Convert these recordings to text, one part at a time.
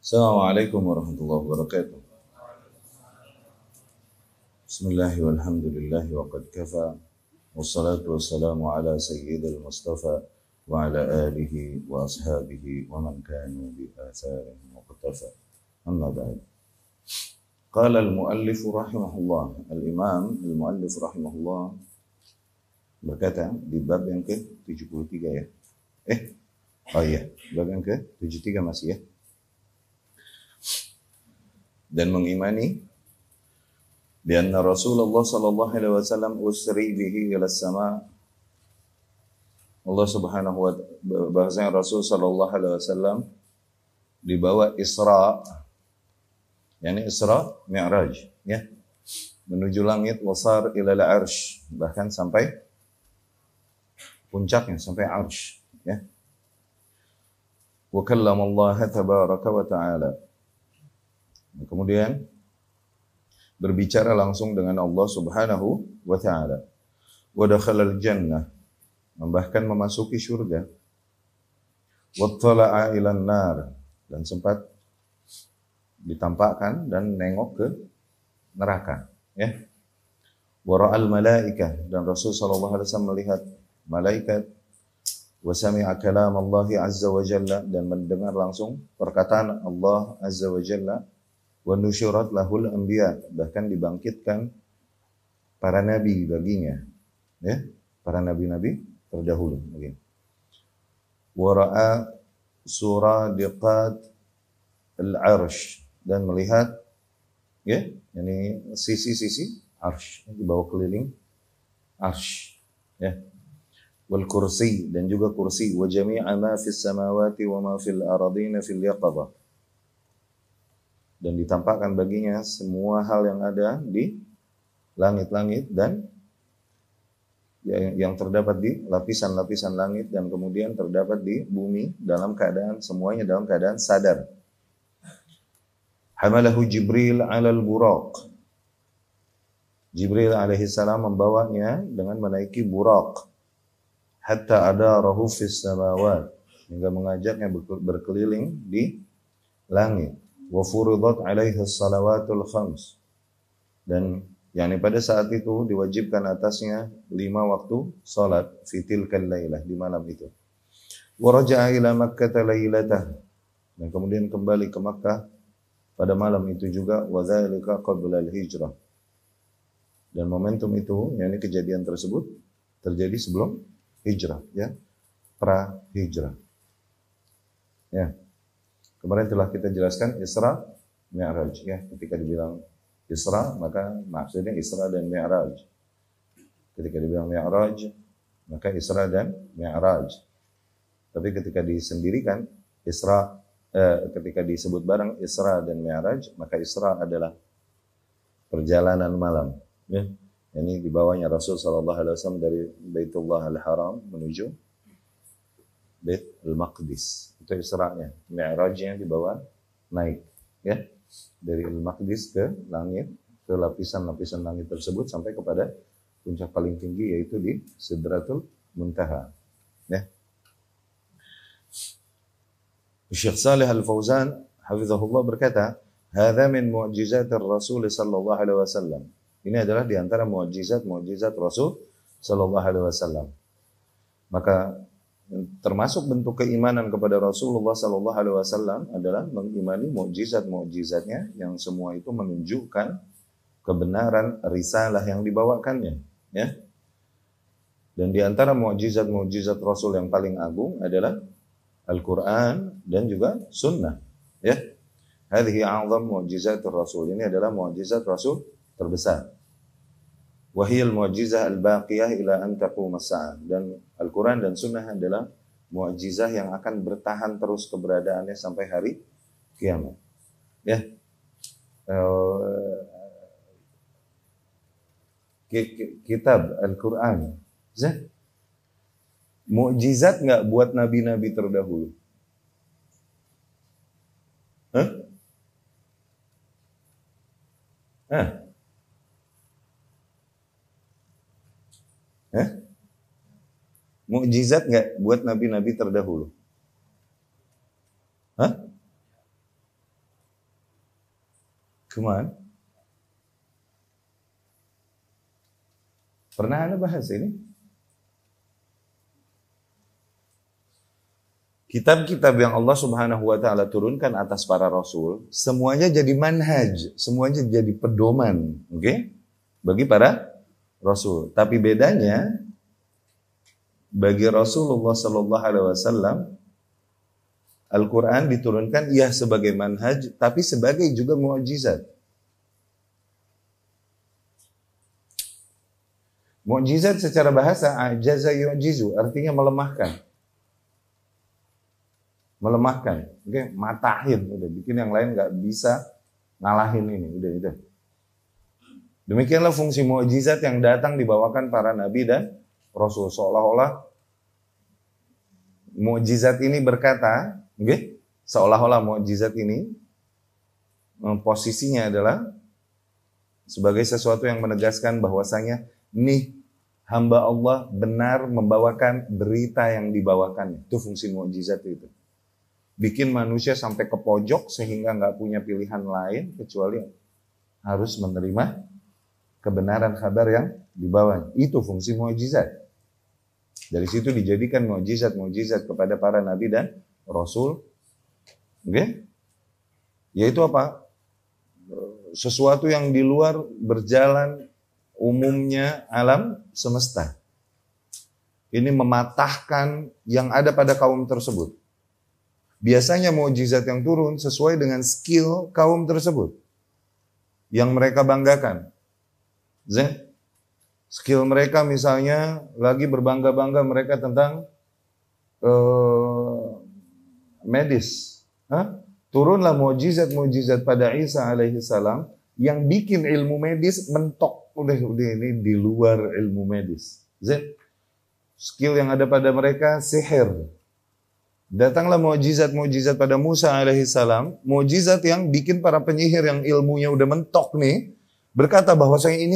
Assalamualaikum warahmatullahi wabarakatuh. Bismillah walhamdulillah wa qad kafa. Wassalatu wassalamu ala sayyidil mustafa wa ala alihi wa ashabihi wa man kanu bi atharihim muqtafa. Amma ba'd. Qala al-muallif rahimahullah. Al-imam al-muallif rahimahullah berkata di bab yang ke-73 ya. Oh iya, bab yang ke-73 masih ya. Dan mengimani bi anna Rasulullah sallallahu alaihi wasallam usri bihi ila sama. Allah Subhanahu wa ta'ala bahasanya Rasul sallallahu alaihi wasallam dibawa Isra, yakni Isra Mi'raj ya, menuju langit, wasar ila al-'arsy, bahkan sampai puncaknya, sampai 'arsy ya. Wa kallama Allah tabaraka wa ta'ala. Kemudian berbicara langsung dengan Allah Subhanahu wa ta'ala. Wa dakhala al-jannah, bahkan memasuki surga. Wa tala'a ila an-nar, dan sempat ditampakkan dan nengok ke neraka ya. Wa ra'al malaikah, dan Rasul sallallahu alaihi wasallam melihat malaikat. Wa sami'a kalam Allah azza wa jalla, dan mendengar langsung perkataan Allah azza wa jalla. Wa nusyurat lahul anbiya, bahkan dibangkitkan para nabi baginya ya, para nabi-nabi terdahulu mungkin. Wa ra'a suradiqat al-'arsy, dan melihat ya, ini sisi-sisi 'arsy, di bawah keliling 'arsy ya. Wal kursi, dan juga kursi. Wa jami'a ma fis samawati wa ma fil ardina fil yaqadha, dan ditampakkan baginya semua hal yang ada di langit-langit dan yang terdapat di lapisan-lapisan langit, dan kemudian terdapat di bumi, dalam keadaan semuanya dalam keadaan sadar. Hamalahu Jibril 'alal buraq, Jibril alaihi salam membawanya dengan menaiki buraq, hatta adarahu fis samawat, hingga mengajaknya berkeliling di langit. Wa furidat alaihi salawatul khams, dan yakni pada saat itu diwajibkan atasnya 5 waktu salat fitil kalailah, di malam itu. Wa raja'a ila Makkah lailatah, dan kemudian kembali ke Makkah pada malam itu juga. Wa dzalika qabla al-hijrah, dan momentum itu, yakni kejadian tersebut terjadi sebelum hijrah ya, pra hijrah ya. Kemarin telah kita jelaskan Isra Mi'raj ya. Ketika dibilang Isra, maka maksudnya Isra dan Mi'raj. Ketika dibilang Mi'raj, maka Isra dan Mi'raj. Tapi ketika disendirikan Isra, ketika disebut bareng Isra dan Mi'raj, maka Isra adalah perjalanan malam ya. Ini dibawanya Rasul sallallahu alaihi wasallam dari Baitullah al-Haram menuju Bait al-Maqdis. Itu Isra'nya. Mi'rajnya dibawa naik ya, dari al-Maqdis ke langit, ke lapisan-lapisan langit tersebut sampai kepada puncak paling tinggi, yaitu di Sidratul Muntaha ya. Syekh Shalih Al-Fauzan hafizahullah berkata, "Hadza min mu'jizatir Rasul sallallahu alaihi wasallam." Ini adalah di antara mukjizat Rasul sallallahu alaihi wasallam. Maka termasuk bentuk keimanan kepada Rasulullah sallallahu alaihi wasallam adalah mengimani mukjizat-mukjizatnya yang semua itu menunjukkan kebenaran risalah yang dibawakannya ya. Dan di antara mukjizat-mukjizat Rasul yang paling agung adalah Al-Qur'an dan juga sunnah ya. Hadhihi a'zam mukjizatur Rasul. Ini adalah mukjizat Rasul terbesar. Wahiyal mu'jizah al-baqiyah ila an taqum as-sa'ah, dan Al-Quran dan Sunnah adalah mu'jizah yang akan bertahan terus keberadaannya sampai hari kiamat ya. Kitab Al-Quran mu'jizat nggak buat nabi-nabi terdahulu? Mukjizat nggak buat nabi-nabi terdahulu? Kemana? Pernah Anda bahas ini? Kitab-kitab yang Allah Subhanahu wa taala turunkan atas para rasul, semuanya jadi manhaj, semuanya jadi pedoman, oke? Bagi para rasul. Tapi bedanya bagi Rasulullah sallallahu alaihi wasallam Al-Qur'an diturunkan ya sebagai manhaj tapi sebagai juga mukjizat. Mukjizat secara bahasa ajaza yu'jizu, artinya melemahkan. Melemahkan, oke, matahin, udah bikin yang lain nggak bisa ngalahin ini, udah itu. Demikianlah fungsi mukjizat yang datang dibawakan para nabi dan rasul, seolah-olah mukjizat ini berkata, oke, seolah-olah mukjizat ini posisinya adalah sebagai sesuatu yang menegaskan bahwasanya nih hamba Allah benar membawakan berita yang dibawakannya. Itu fungsi mukjizat itu. Bikin manusia sampai ke pojok sehingga nggak punya pilihan lain kecuali harus menerima kebenaran kabar yang dibawa. Itu fungsi mukjizat. Dari situ dijadikan mukjizat kepada para nabi dan rasul. Oke? Yaitu apa? Sesuatu yang di luar berjalan umumnya alam semesta. Ini mematahkan yang ada pada kaum tersebut. Biasanya mukjizat yang turun sesuai dengan skill kaum tersebut yang mereka banggakan. Skill mereka misalnya lagi berbangga-bangga mereka tentang medis. Turunlah mukjizat pada Isa alaihi salam yang bikin ilmu medis mentok. Udah ini di luar ilmu medis. Skill yang ada pada mereka sihir. Datanglah mukjizat pada Musa alaihissalam, mukjizat yang bikin para penyihir yang ilmunya udah mentok nih, berkata bahwasanya ini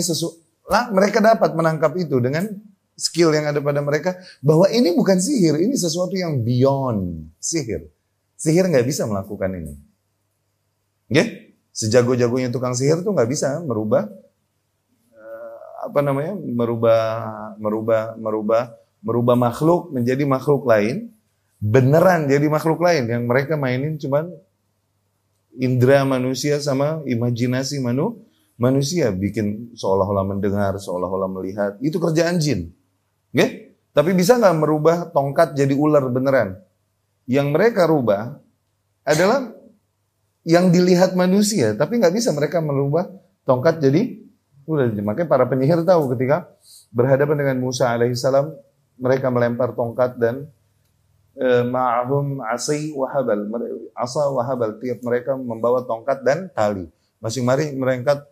mereka dapat menangkap itu dengan skill yang ada pada mereka, bahwa ini bukan sihir, ini sesuatu yang beyond sihir. Sihir nggak bisa melakukan ini. Sejago-jagonya tukang sihir tuh nggak bisa merubah merubah makhluk menjadi makhluk lain. Beneran jadi makhluk lain yang mereka mainin cuman indera manusia sama imajinasi manusia, bikin seolah-olah mendengar, seolah-olah melihat. Itu kerjaan jin. Tapi bisa nggak merubah tongkat jadi ular beneran? Yang mereka rubah adalah yang dilihat manusia, tapi nggak bisa mereka merubah tongkat jadi ular. Makanya para penyihir tahu ketika berhadapan dengan Musa alaihissalam, mereka melempar tongkat dan ma'ahum asy wa habal, asa wa habal, tiap mereka membawa tongkat dan tali. Masing-masing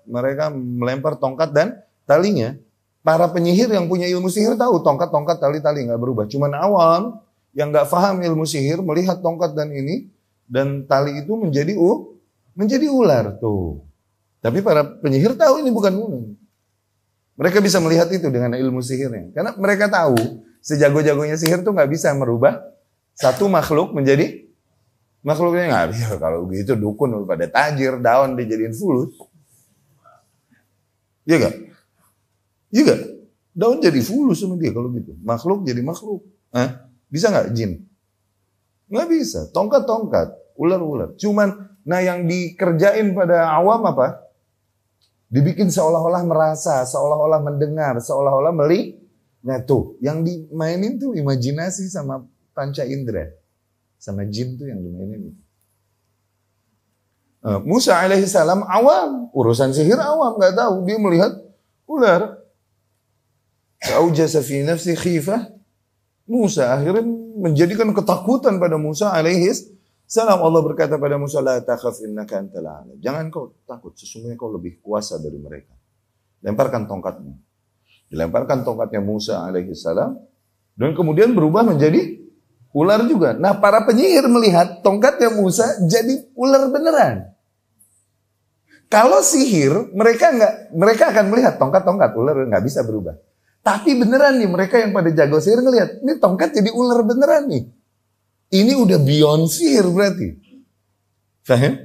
mereka melempar tongkat dan talinya. Para penyihir yang punya ilmu sihir tahu tongkat, tali-tali nggak berubah. Cuman awam yang nggak paham ilmu sihir melihat tongkat dan ini dan tali itu menjadi ular tuh. Tapi para penyihir tahu ini bukan ular. Mereka bisa melihat itu dengan ilmu sihirnya. Karena mereka tahu sejago-jagonya sihir tuh nggak bisa merubah satu makhluk menjadi makhluknya. Nggak bisa. Kalau begitu dukun pada tajir, daun dijadiin fulus. Iya gak? Iya gak? Daun jadi fulus sama dia kalau gitu. Makhluk jadi makhluk. Bisa gak jin? Nggak bisa. Tongkat-tongkat, ular-ular. Cuman, yang dikerjain pada awam apa? Dibikin seolah-olah merasa, seolah-olah mendengar, seolah-olah melihat. Nah tuh, yang dimainin tuh imajinasi sama panca indera. Sama jin tuh yang dimainin. Musa alaihissalam awam. Urusan sihir awam, gak tahu. Dia melihat ular. Aujasa fi nafsi khifah. Musa akhirnya menjadikan ketakutan pada Musa alaihissalam. Allah berkata pada Musa, la takhaf innaka antal a'la. Jangan kau takut, sesungguhnya kau lebih kuasa dari mereka. Lemparkan tongkatmu. Dilemparkan tongkatnya Musa alaihissalam, dan kemudian berubah menjadi ular juga. Nah, para penyihir melihat tongkatnya Musa jadi ular beneran. Kalau sihir, mereka akan melihat tongkat-tongkat ular nggak bisa berubah. Tapi beneran nih, mereka yang pada jago sihir ngelihat, ini tongkat jadi ular beneran nih. Ini udah beyond sihir berarti. Faham?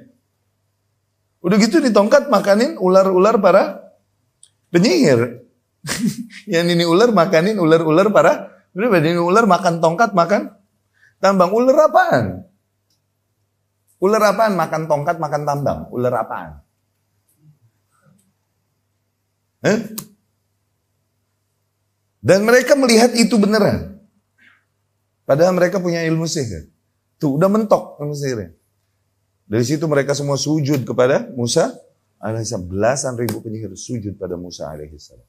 Udah gitu di tongkat makanin ular-ular para penyihir. Yang ini ular makanin ular-ular para, ini ular makan tongkat, makan tambang. Ular apaan? Ular apaan makan tongkat, makan tambang? Ular apaan? Dan mereka melihat itu beneran. Padahal mereka punya ilmu sihir. Tuh udah mentok ilmu sihirnya. Dari situ mereka semua sujud kepada Musa alaihissalam. Belasan ribu penyihir sujud pada Musa alaihissalam.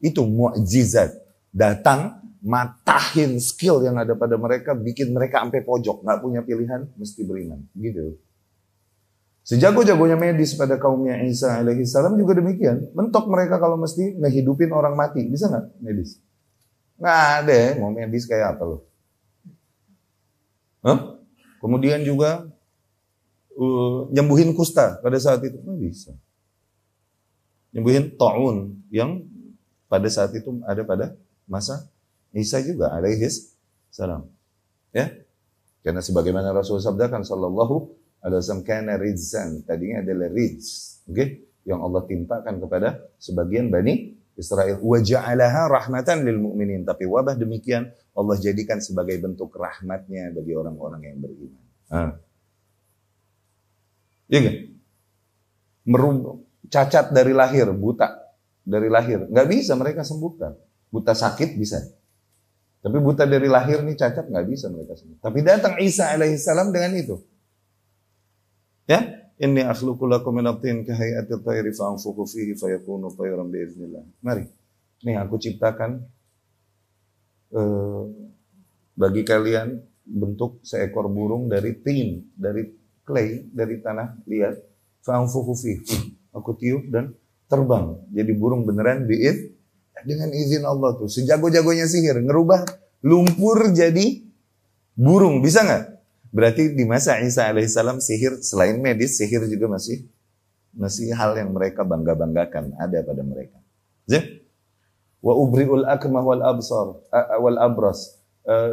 Itu mukjizat. Datang, matahin skill yang ada pada mereka, bikin mereka sampai pojok. Gak punya pilihan, mesti beriman. Gitu. Sejago-jagonya medis pada kaumnya Isa alaihissalam juga demikian. Mentok mereka kalau mesti ngehidupin orang mati. Bisa gak medis? Nggak ada ya, mau medis kayak apa loh. Kemudian juga nyembuhin kusta pada saat itu. Nggak bisa. Nyembuhin ta'un yang pada saat itu ada pada masa Isa juga alaihissalam. Ya, karena sebagaimana Rasul sabdakan sallallahu alaihi wasallam, kana rijzan, tadinya adalah rijz, yang Allah timpakan kepada sebagian Bani Israel. Wa ja'alaha rahmatan lil mu'minin, tapi wabah demikian Allah jadikan sebagai bentuk rahmatnya bagi orang-orang yang beriman. Iya kan? Cacat dari lahir, buta dari lahir, nggak bisa mereka sembuhkan. Buta sakit bisa, tapi buta dari lahir nih cacat nggak bisa mereka sembuh. Tapi datang Isa alaihissalam dengan itu. Ya, inni akhluqu lakum min at-tin ka hay'ati at-tayri fa anfukhu fihi fayakunu tayran bi idznillah. Mari. Nih aku ciptakan bagi kalian bentuk seekor burung dari tin, dari clay, dari tanah liat. Fa anfukhu fihi. Aku tiup dan terbang. Jadi burung beneran bi'id dengan izin Allah tuh. Sejago-jagonya sihir ngerubah lumpur jadi burung. Bisa nggak? Berarti di masa Isa alaihissalam sihir selain medis, sihir juga masih hal yang mereka bangga-banggakan ada pada mereka. Wa ubri'ul akmah wal absar wal abras,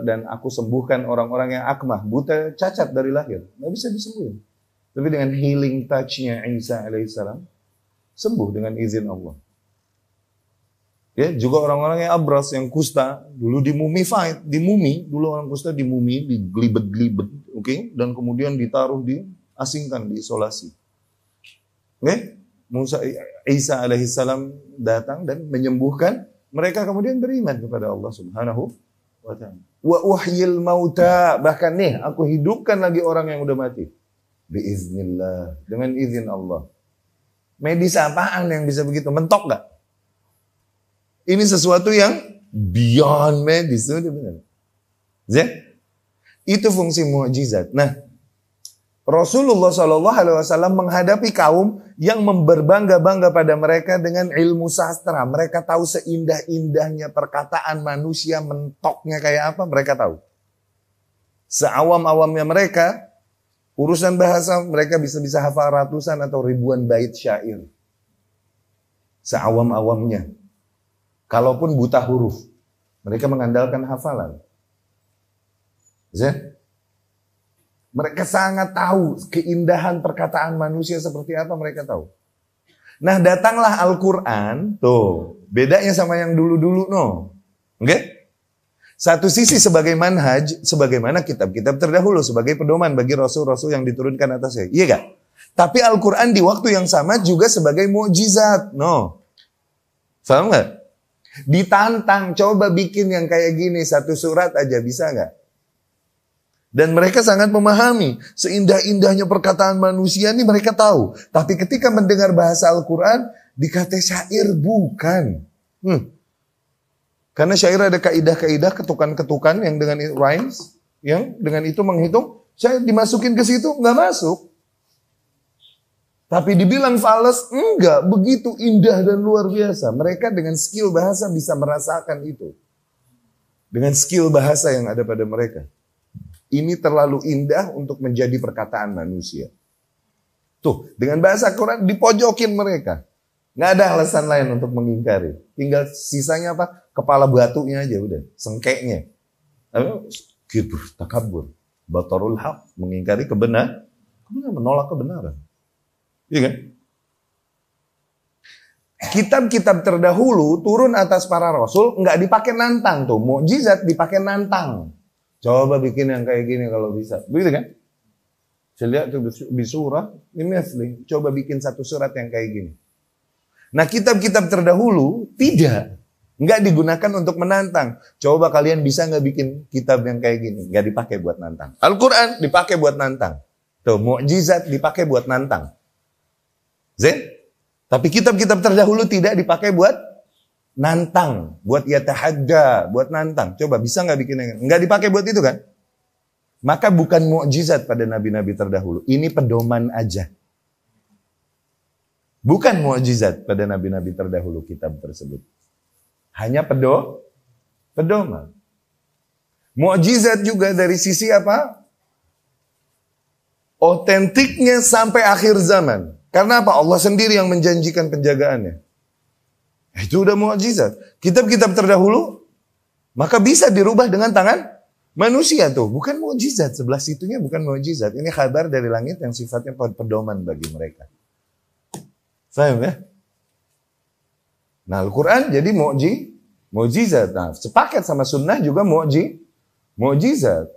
dan aku sembuhkan orang-orang yang akmah, buta, cacat dari lahir, nggak bisa disembuhin. Tapi dengan healing touch-nya Isa alaihissalam sembuh dengan izin Allah. Ya, juga orang-orang yang abras, yang kusta, dulu dimumified, dulu orang kusta dimumi, digelibet-gelibet, dan kemudian ditaruh, diasingkan, diisolasi. Musa Isa alaihissalam datang dan menyembuhkan mereka, kemudian beriman kepada Allah Subhanahu wa ta'ala. Wa uhyil mauta, bahkan nih aku hidupkan lagi orang yang udah mati. Biiznillah, dengan izin Allah. Medis apaan yang bisa begitu? Mentok gak? Ini sesuatu yang beyond medis. Itu fungsi mukjizat. Nah, Rasulullah SAW menghadapi kaum yang berbangga-bangga pada mereka dengan ilmu sastra. Mereka tahu seindah-indahnya perkataan manusia, mentoknya kayak apa, mereka tahu. Seawam-awamnya mereka, urusan bahasa mereka bisa hafal ratusan atau ribuan bait syair. Seawam-awamnya. Kalaupun buta huruf, mereka mengandalkan hafalan. Mereka sangat tahu keindahan perkataan manusia seperti apa, mereka tahu. Nah, datanglah Al-Quran, tuh, bedanya sama yang dulu-dulu, no. Satu sisi sebagai manhaj, sebagaimana kitab-kitab terdahulu, sebagai pedoman bagi rasul-rasul yang diturunkan atasnya. Iya gak? Tapi Al-Quran di waktu yang sama juga sebagai mukjizat, no. Paham gak? Ditantang, coba bikin yang kayak gini, satu surat aja, bisa gak? Dan mereka sangat memahami, seindah-indahnya perkataan manusia ini mereka tahu. Tapi ketika mendengar bahasa Al-Quran, dikata syair, bukan. Karena syair ada kaidah-kaidah, ketukan-ketukan yang dengan rhymes, yang dengan itu menghitung, syair dimasukin ke situ, nggak masuk. Tapi dibilang fales, enggak, begitu indah dan luar biasa. Mereka dengan skill bahasa bisa merasakan itu. Dengan skill bahasa yang ada pada mereka. Ini terlalu indah untuk menjadi perkataan manusia. Tuh, dengan bahasa Quran dipojokin mereka. Nggak ada alasan lain untuk mengingkari. Tinggal sisanya apa? Kepala batunya aja udah, sengkeknya. Kibur, takabur. Batarul haq, mengingkari kebenaran, menolak kebenaran. Iya kan? Kitab-kitab terdahulu turun atas para rasul nggak dipakai nantang tuh, mukjizat dipakai nantang. Coba bikin yang kayak gini kalau bisa, begitu kan? Saya lihat tuh di surah ini asli, coba bikin satu surat yang kayak gini. Nah kitab-kitab terdahulu tidak, nggak digunakan untuk menantang. Coba kalian bisa nggak bikin kitab yang kayak gini? Nggak dipakai buat nantang. Al-Quran dipakai buat nantang. Tuh mukjizat dipakai buat nantang. Zen? Tapi kitab-kitab terdahulu tidak dipakai buat nantang, buat yatahadda, buat nantang. Coba bisa nggak bikin yang nggak dipakai buat itu kan? Maka bukan mukjizat pada nabi-nabi terdahulu. Ini pedoman aja. Bukan mukjizat pada nabi-nabi terdahulu kitab tersebut. Hanya pedoman. Mukjizat juga dari sisi apa? Otentiknya sampai akhir zaman. Karena apa? Allah sendiri yang menjanjikan penjagaannya. Itu udah mukjizat. Kitab-kitab terdahulu, maka bisa dirubah dengan tangan manusia tuh. Bukan mukjizat. Sebelah situnya bukan mukjizat. Ini kabar dari langit yang sifatnya pedoman bagi mereka. Paham ya? Nah Al-Quran jadi mukjizat. Nah sepaket sama sunnah juga mukjizat.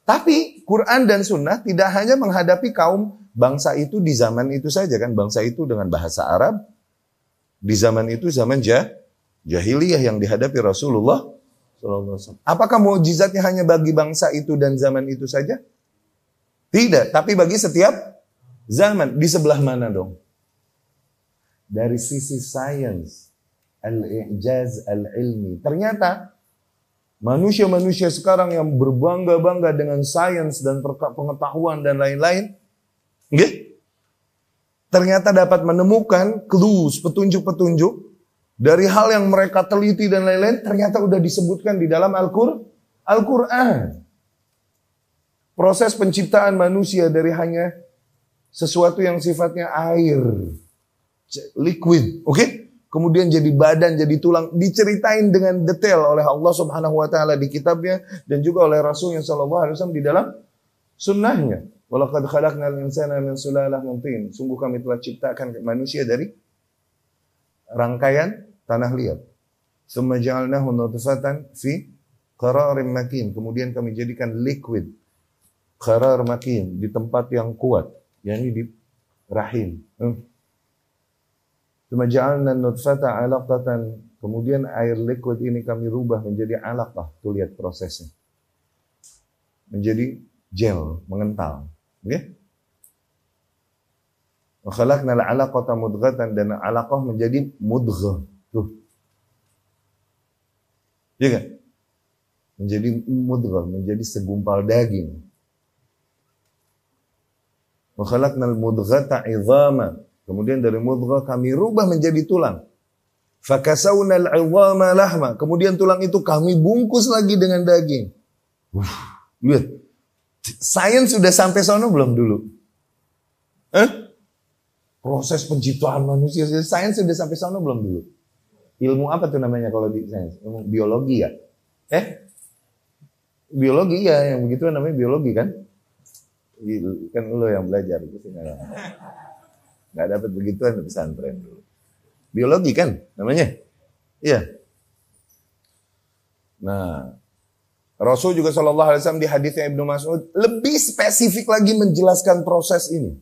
Tapi Quran dan sunnah tidak hanya menghadapi kaum bangsa itu di zaman itu saja kan. Bangsa itu dengan bahasa Arab. Di zaman itu zaman jahiliyah yang dihadapi Rasulullah SAW. Apakah mukjizatnya hanya bagi bangsa itu dan zaman itu saja? Tidak. Tapi bagi setiap zaman. Di sebelah mana dong? Dari sisi sains. Al-i'jaz al-ilmi. Ternyata manusia-manusia sekarang yang berbangga-bangga dengan sains dan pengetahuan dan lain-lain. Okay? Ternyata dapat menemukan clues, petunjuk-petunjuk dari hal yang mereka teliti dan lain-lain, ternyata udah disebutkan di dalam Al-Quran. Proses penciptaan manusia dari hanya sesuatu yang sifatnya air, liquid, oke? Kemudian jadi badan, jadi tulang, diceritain dengan detail oleh Allah Subhanahu wa taala di kitabnya dan juga oleh Rasulnya sallallahu alaihi wasallam di dalam sunnahnya. Walaqad khalaqnal insana min sulalah min tin. Sungguh kami telah ciptakan manusia dari rangkaian tanah liat. Tsumma ja'alnahu nutfatan fi qararin makin. Kemudian kami jadikan liquid qarar makin di tempat yang kuat, yakni di rahim. Tsumma ja'alna nutfata 'alaqatan. Kemudian air liquid ini kami rubah menjadi 'alaqah. Tuh lihat prosesnya. Menjadi gel, mengental. Okay? Wa khalaqnal 'alaqata mudghatan, dan 'alaqah menjadi mudghah. Tuh. Iya kan? Menjadi mudghah, menjadi segumpal daging. Wa khalaqnal mudghata 'idhama. Kemudian dari mudghah kami rubah menjadi tulang. Fakasawnal 'idhama lahma. Kemudian tulang itu kami bungkus lagi dengan daging. Lihat. Sains sudah sampai sono belum dulu? Proses penciptaan manusia, sains sudah sampai sono belum dulu? Ilmu apa tuh namanya kalau di sains? Ilmu biologi ya? Biologi ya, yang begitu namanya biologi kan? Kan lo yang belajar gitu. Nggak dapat begituan di pesantren dulu. Biologi kan namanya? Iya. Nah, Rasul juga sallallahu alaihi wasallam di hadisnya Ibnu Mas'ud lebih spesifik lagi menjelaskan proses ini.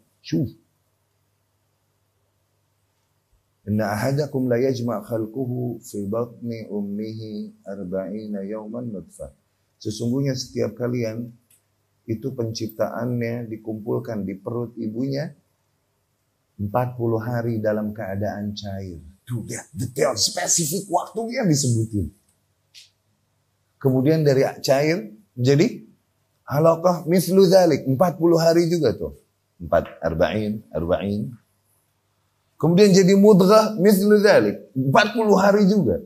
Inna ahadakum la yajma' khalquhu fi batni ummihi 40 yawman nutfah. Sesungguhnya setiap kalian itu penciptaannya dikumpulkan di perut ibunya 40 hari dalam keadaan cair. Tuh lihat detail spesifik waktunya disebutin. Kemudian dari cair jadi alaqah mislu dzalik 40 hari juga tuh. 40. Kemudian jadi mudghah mislu dzalik 40 hari juga.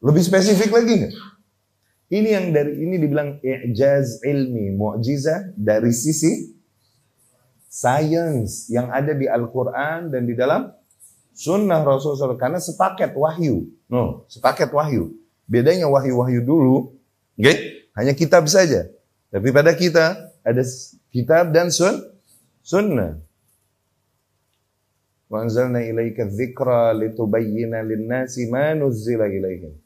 Lebih spesifik lagi enggak? Ini yang dari ini dibilang i'jaz ilmi, mukjizah dari sisi sains yang ada di Al-Qur'an dan di dalam sunnah Rasulullah karena sepaket wahyu. Sepaket wahyu. Bedanya wahyu-wahyu dulu, okay? Hanya kitab saja. Tapi pada kita ada kitab dan sunnah. Wa anzalna ilaika dzikra litubayyana lin-nasi ma nuzzila ilaihim.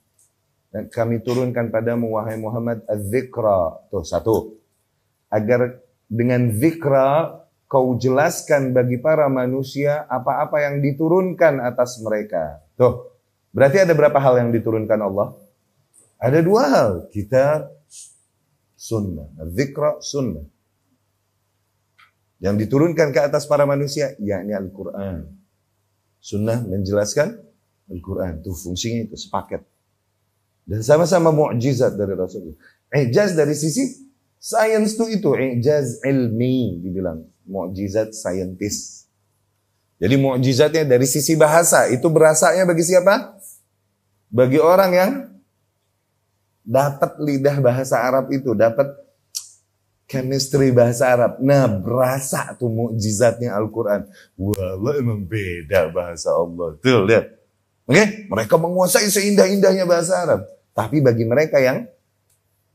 Dan kami turunkan padamu wahai Muhammad az-dzikra. Tuh satu. Agar dengan zikra kau jelaskan bagi para manusia apa-apa yang diturunkan atas mereka. Tuh. Berarti ada berapa hal yang diturunkan Allah? Ada dua hal. Kitab, sunnah. Zikra, sunnah. Yang diturunkan ke atas para manusia, yakni Al-Quran. Sunnah menjelaskan Al-Quran. Itu fungsinya itu, sepaket. Dan sama-sama mu'jizat dari Rasulullah. Ijaz dari sisi sains itu. Ijaz ilmi, dibilang. Mu'jizat saintis. Jadi mu'jizatnya dari sisi bahasa. Itu berasanya bagi siapa? Bagi orang yang dapat lidah bahasa Arab itu. Dapat chemistry bahasa Arab. Nah, berasa tuh mukjizatnya Al-Quran. Wallah emang beda bahasa Allah. Tuh, lihat. Oke, mereka menguasai seindah-indahnya bahasa Arab. Tapi bagi mereka yang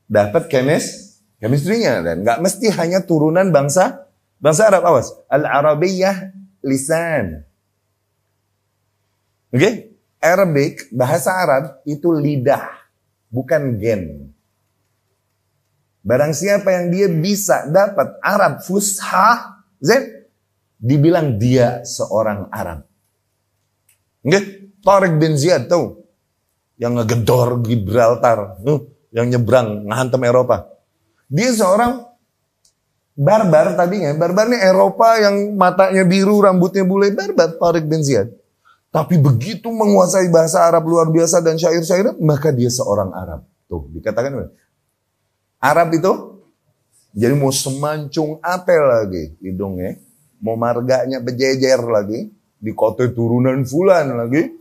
dapat chemistry-nya. Dan gak mesti hanya turunan bangsa Arab. Awas. Al-Arabiyyah lisan. Oke? Arabic, bahasa Arab, itu lidah. Bukan gen. Barang siapa yang dia bisa dapat Arab fusha, dibilang dia seorang Arab. Oke? Tariq bin Ziyad tahu? Yang ngegedor Gibraltar, yang nyebrang, ngantem Eropa. Dia seorang barbar tadinya. Barbarnya Eropa yang matanya biru, rambutnya bule. Barbar Tariq bin Ziyad. Tapi begitu menguasai bahasa Arab luar biasa dan syair-syair, maka dia seorang Arab. Tuh, dikatakan Arab itu, jadi mau semancung apel lagi hidungnya. Mau marganya bejejer lagi. Di kota turunan fulan lagi.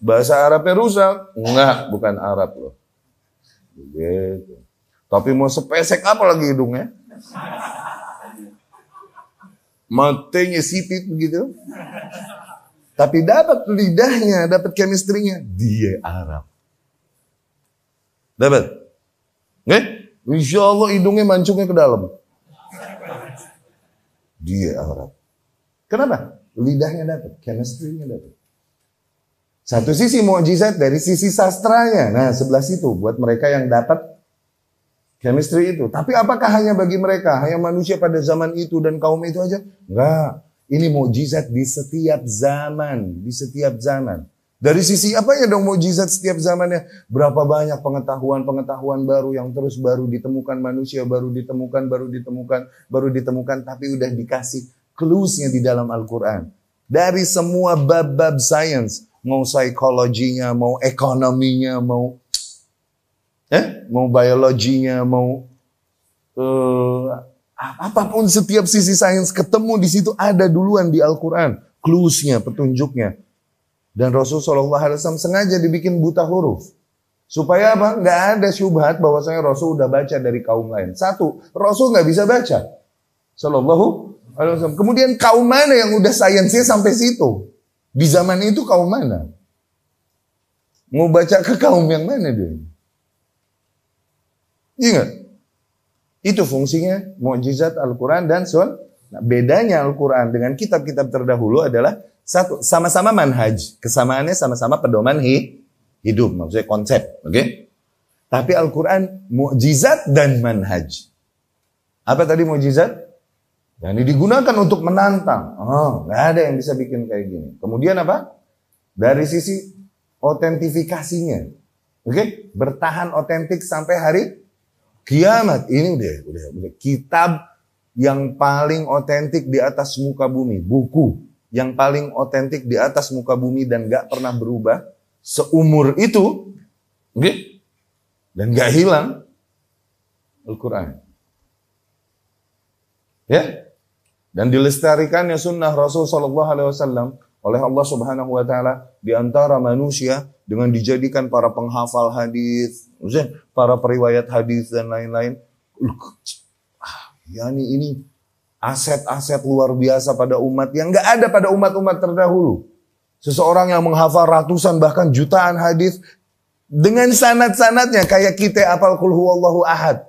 Bahasa Arabnya rusak. Enggak, bukan Arab loh. Begitu. Tapi mau sepesek apa lagi hidungnya? Matanya sipit begitu. Tapi dapat lidahnya, dapat chemistry-nya. Dia Arab. Dapat. Insya Allah hidungnya mancungnya ke dalam. Dia Arab. Kenapa? Lidahnya dapat, chemistry-nya dapat. Satu sisi mukjizat dari sisi sastranya. Nah, sebelah situ buat mereka yang dapat chemistry itu. Tapi apakah hanya bagi mereka? Hanya manusia pada zaman itu dan kaum itu aja? Enggak. Ini mukjizat di setiap zaman. Di setiap zaman. Dari sisi apanya dong mukjizat setiap zamannya? Berapa banyak pengetahuan baru yang terus baru ditemukan manusia, baru ditemukan, tapi udah dikasih clues-nya di dalam Al-Quran. Dari semua bab-bab sains, mau psikologinya, mau ekonominya, mau biologinya, mau apapun setiap sisi sains ketemu di situ ada duluan di Al-Quran. Clues-nya, petunjuknya. Dan Rasulullah SAW sengaja dibikin buta huruf. Supaya apa? Nggak ada syubhat bahwasanya Rasul udah baca dari kaum lain. Satu, Rasul nggak bisa baca. Sallallahu alaihi wasallam. Kemudian kaum mana yang udah sainsnya sampai situ? Di zaman itu kaum mana? Mau baca ke kaum yang mana dia? Ingat. Itu fungsinya mukjizat Al-Quran dan Sunnah. Nah, bedanya Al-Quran dengan kitab-kitab terdahulu adalah satu, sama-sama manhaj. Kesamaannya sama-sama pedoman hidup. Maksudnya konsep. Oke? Tapi Al-Quran mukjizat dan manhaj. Apa tadi mukjizat? Yang digunakan untuk menantang. Nggak ada yang bisa bikin kayak gini. Kemudian apa? Dari sisi otentifikasinya. Oke? Bertahan otentik sampai hari kiamat. Ini udah kitab yang paling otentik di atas muka bumi. Buku yang paling otentik di atas muka bumi dan gak pernah berubah seumur itu, okay? Dan gak hilang, Al-Quran. Ya, dan dilestarikannya sunnah Rasul Sallallahu Alaihi Wasallam oleh Allah Subhanahu Wa Taala di antara manusia dengan dijadikan para penghafal hadis, para periwayat hadis dan lain-lain. Yani ini aset-aset luar biasa pada umat yang gak ada pada umat-umat terdahulu. Seseorang yang menghafal ratusan bahkan jutaan hadis dengan sanad-sanadnya kayak kita apal qul huwallahu ahad.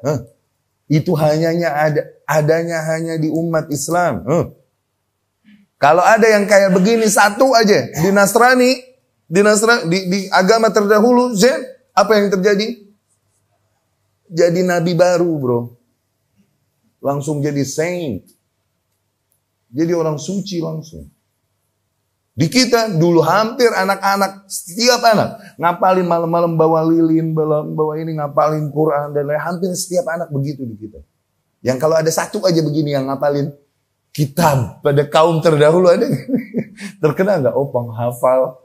Itu adanya hanya di umat Islam. Kalau ada yang kayak begini satu aja di Nasrani, di agama terdahulu, apa yang terjadi? Jadi nabi baru, bro. Langsung jadi saint. Jadi orang suci langsung. Di kita dulu hampir anak-anak, setiap anak ngapalin malam-malam bawa lilin, bawa ini ngapalin Quran dan lain. Hampir setiap anak begitu di kita. Yang kalau ada satu aja begini yang ngapalin kitab pada kaum terdahulu ada terkena nggak? Oh, penghafal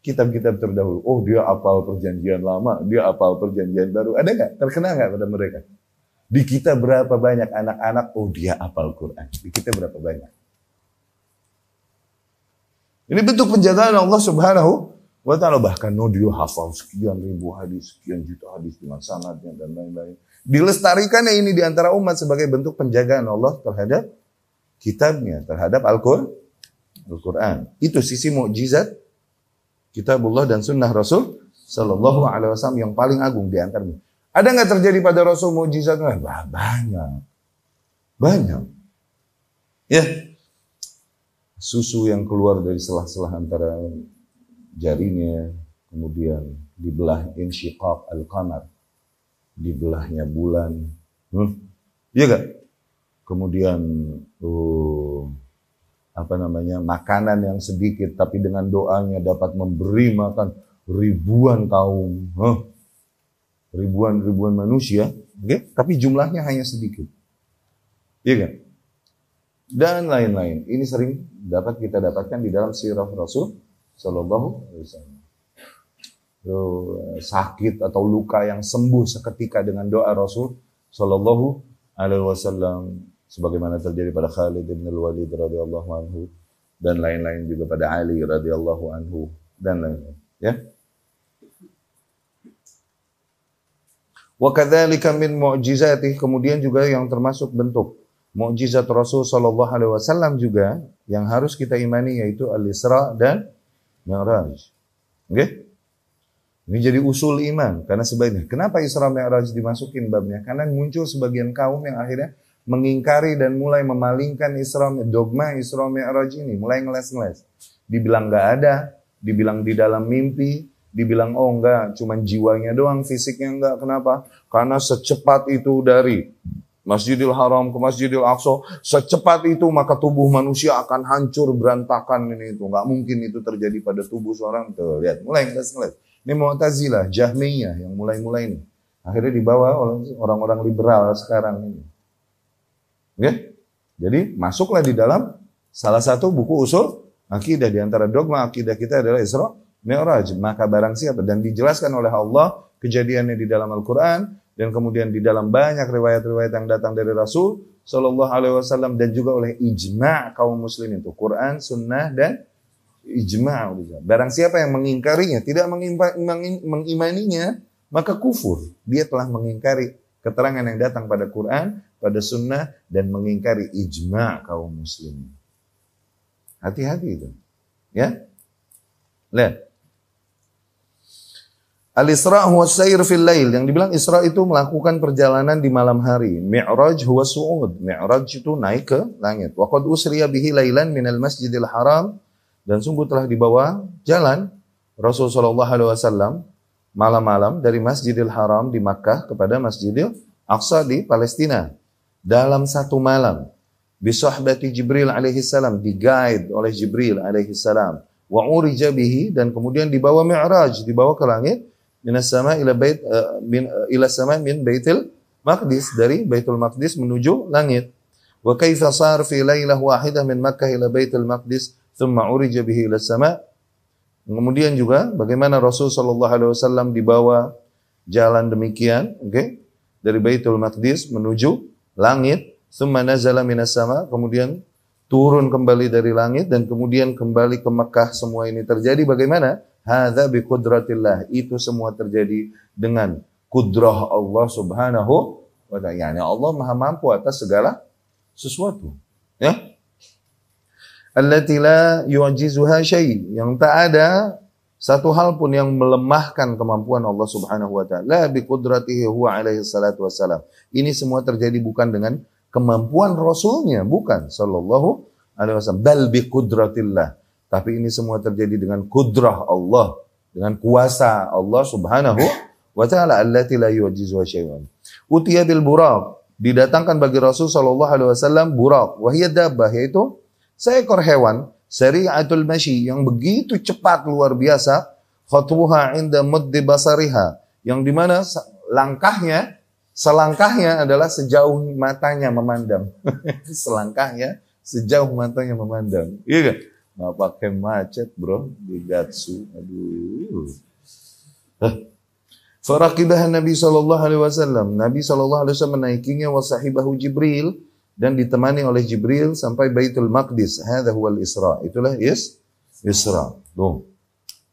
kitab-kitab terdahulu. Oh, dia hafal perjanjian lama, dia hafal perjanjian baru. Ada nggak? Terkena nggak pada mereka? Di kita berapa banyak anak-anak? Oh, dia hafal Quran. Di kita berapa banyak? Ini bentuk penjagaan Allah Subhanahu wa Ta'ala. Bahkan dia hafal sekian ribu hadis, sekian juta hadis dengan sanadnya dan lain-lain. Dilestarikannya ini di antara umat sebagai bentuk penjagaan Allah terhadap kitabnya, terhadap Al-Quran. Itu sisi mukjizat kitabullah dan sunnah Rasul Sallallahu Alaihi Wasallam yang paling agung di antaranya. Ada nggak terjadi pada Rasul mukjizat? Banyak. Ya, susu yang keluar dari selah-selah antara jarinya, kemudian dibelah insyiqaq al-qamar, dibelahnya bulan, iya gak? Kemudian makanan yang sedikit tapi dengan doanya dapat memberi makan ribuan kaum, ribuan manusia, okay? Tapi jumlahnya hanya sedikit, iya kan? Dan lain-lain. Ini sering dapat kita dapatkan di dalam sirah Rasul Sallallahu Alaihi Wasallam. Sakit atau luka yang sembuh seketika dengan doa Rasul Sallallahu Alaihi Wasallam, sebagaimana terjadi pada Khalid bin Al-Walid radhiyallahu anhu dan lain-lain juga pada Ali radhiyallahu anhu dan lain-lain. Ya. Wa kadzalika min mu'jizatih, kemudian juga yang termasuk bentuk mukjizat Rasul Sallallahu Alaihi Wasallam juga yang harus kita imani yaitu Al-Isra dan Mi'raj. Oke? Ini jadi usul iman karena sebaiknya. Kenapa Isra Mi'raj dimasukin babnya? Karena muncul sebagian kaum yang akhirnya mengingkari dan mulai memalingkan dogma Isra Mi'raj ini, mulai ngeles-ngeles. Dibilang nggak ada, dibilang di dalam mimpi, dibilang oh enggak, cuman jiwanya doang, fisiknya enggak. Kenapa? Karena secepat itu dari Masjidil Haram ke Masjidil Aqsa, secepat itu maka tubuh manusia akan hancur berantakan ini itu. Nggak mungkin itu terjadi pada tubuh seorang. Tuh, lihat, mulai ngeles-ngeles. Ini Mu'tazilah, Jahmiyah yang mulai-mulai ini. Akhirnya dibawa oleh orang-orang liberal sekarang ini. Oke? Jadi masuklah di dalam salah satu buku usul akidah, di antara dogma akidah kita adalah Isra Mi'raj. Maka barang siapa, dan dijelaskan oleh Allah kejadiannya di dalam Al-Quran, dan kemudian di dalam banyak riwayat-riwayat yang datang dari Rasul Sallallahu Alaihi Wasallam dan juga oleh ijma' kaum muslimin itu Quran, Sunnah dan ijma'. Barang siapa yang mengingkarinya, tidak mengimaninya, maka kufur. Dia telah mengingkari keterangan yang datang pada Quran, pada Sunnah dan mengingkari ijma' kaum muslimin. Hati-hati itu, ya. Lihat. Al-Isra huwa sayr fil lail. Yang dibilang Isra itu melakukan perjalanan di malam hari. Mi'raj huwa su'ud. Mi'raj itu naik ke langit. Wa qad usriya bihi lailan minal Masjidil Haram, dan sungguh telah dibawa jalan Rasulullah sallallahu alaihi wasallam malam-malam dari Masjidil Haram di Makkah kepada Masjidil Aqsa di Palestina dalam satu malam. Bi sahbati Jibril alaihi salam, di-guide oleh Jibril alaihi salam. Wa urija bihi, dan kemudian dibawa Mi'raj, dibawa ke langit. Minas sama ila sama min Baitul Maqdis, dari Baitul Maqdis menuju langit. Wa kaifa sar fi lailah wahidah min Makkah ila Baitul Maqdis thumma urija bihi ila sama. Kemudian juga bagaimana Rasul sallallahu alaihi wasallam dibawa jalan demikian, dari Baitul Maqdis menuju langit, thumma nazala minas sama, kemudian turun kembali dari langit dan kemudian kembali ke Mekah. Semua ini terjadi bagaimana? Hadza bi qudratillah. Itu semua terjadi dengan kudrah Allah Subhanahu wa ta'ala. Yani Allah Maha mampu atas segala sesuatu. Ya. Allati la yu'jizuha syai', yang tak ada satu hal pun yang melemahkan kemampuan Allah Subhanahu wa ta'ala. La bi qudratihi huwa alaihi salatu wassalam. Ini semua terjadi bukan dengan kemampuan Rasulnya, bukan sallallahu alaihi wasallam. Bal bi qudratillah. Tapi ini semua terjadi dengan kudrah Allah, dengan kuasa Allah Subhanahu wa taala allati la yu'jizuha syai'un. Utiya bil buraq, didatangkan bagi Rasul sallallahu alaihi wasallam buraq, wa hiya dabbah, yaitu seekor hewan sari'atul masyi yang begitu cepat luar biasa, khatwuha 'inda muddi basariha, yang di mana selangkahnya adalah sejauh matanya memandang. Selangkahnya sejauh matanya memandang. Iya kan? Nggak pakai macet bro di Gatsu. Aduh. Faraqibahan Nabi sallallahu alaihi wasallam. Nabi sallallahu alaihi wasallam menaikinya wa sahibahu Jibril, dan ditemani oleh Jibril sampai Baitul Maqdis. Hadza huwal Isra. Itulah Isra. Tuh.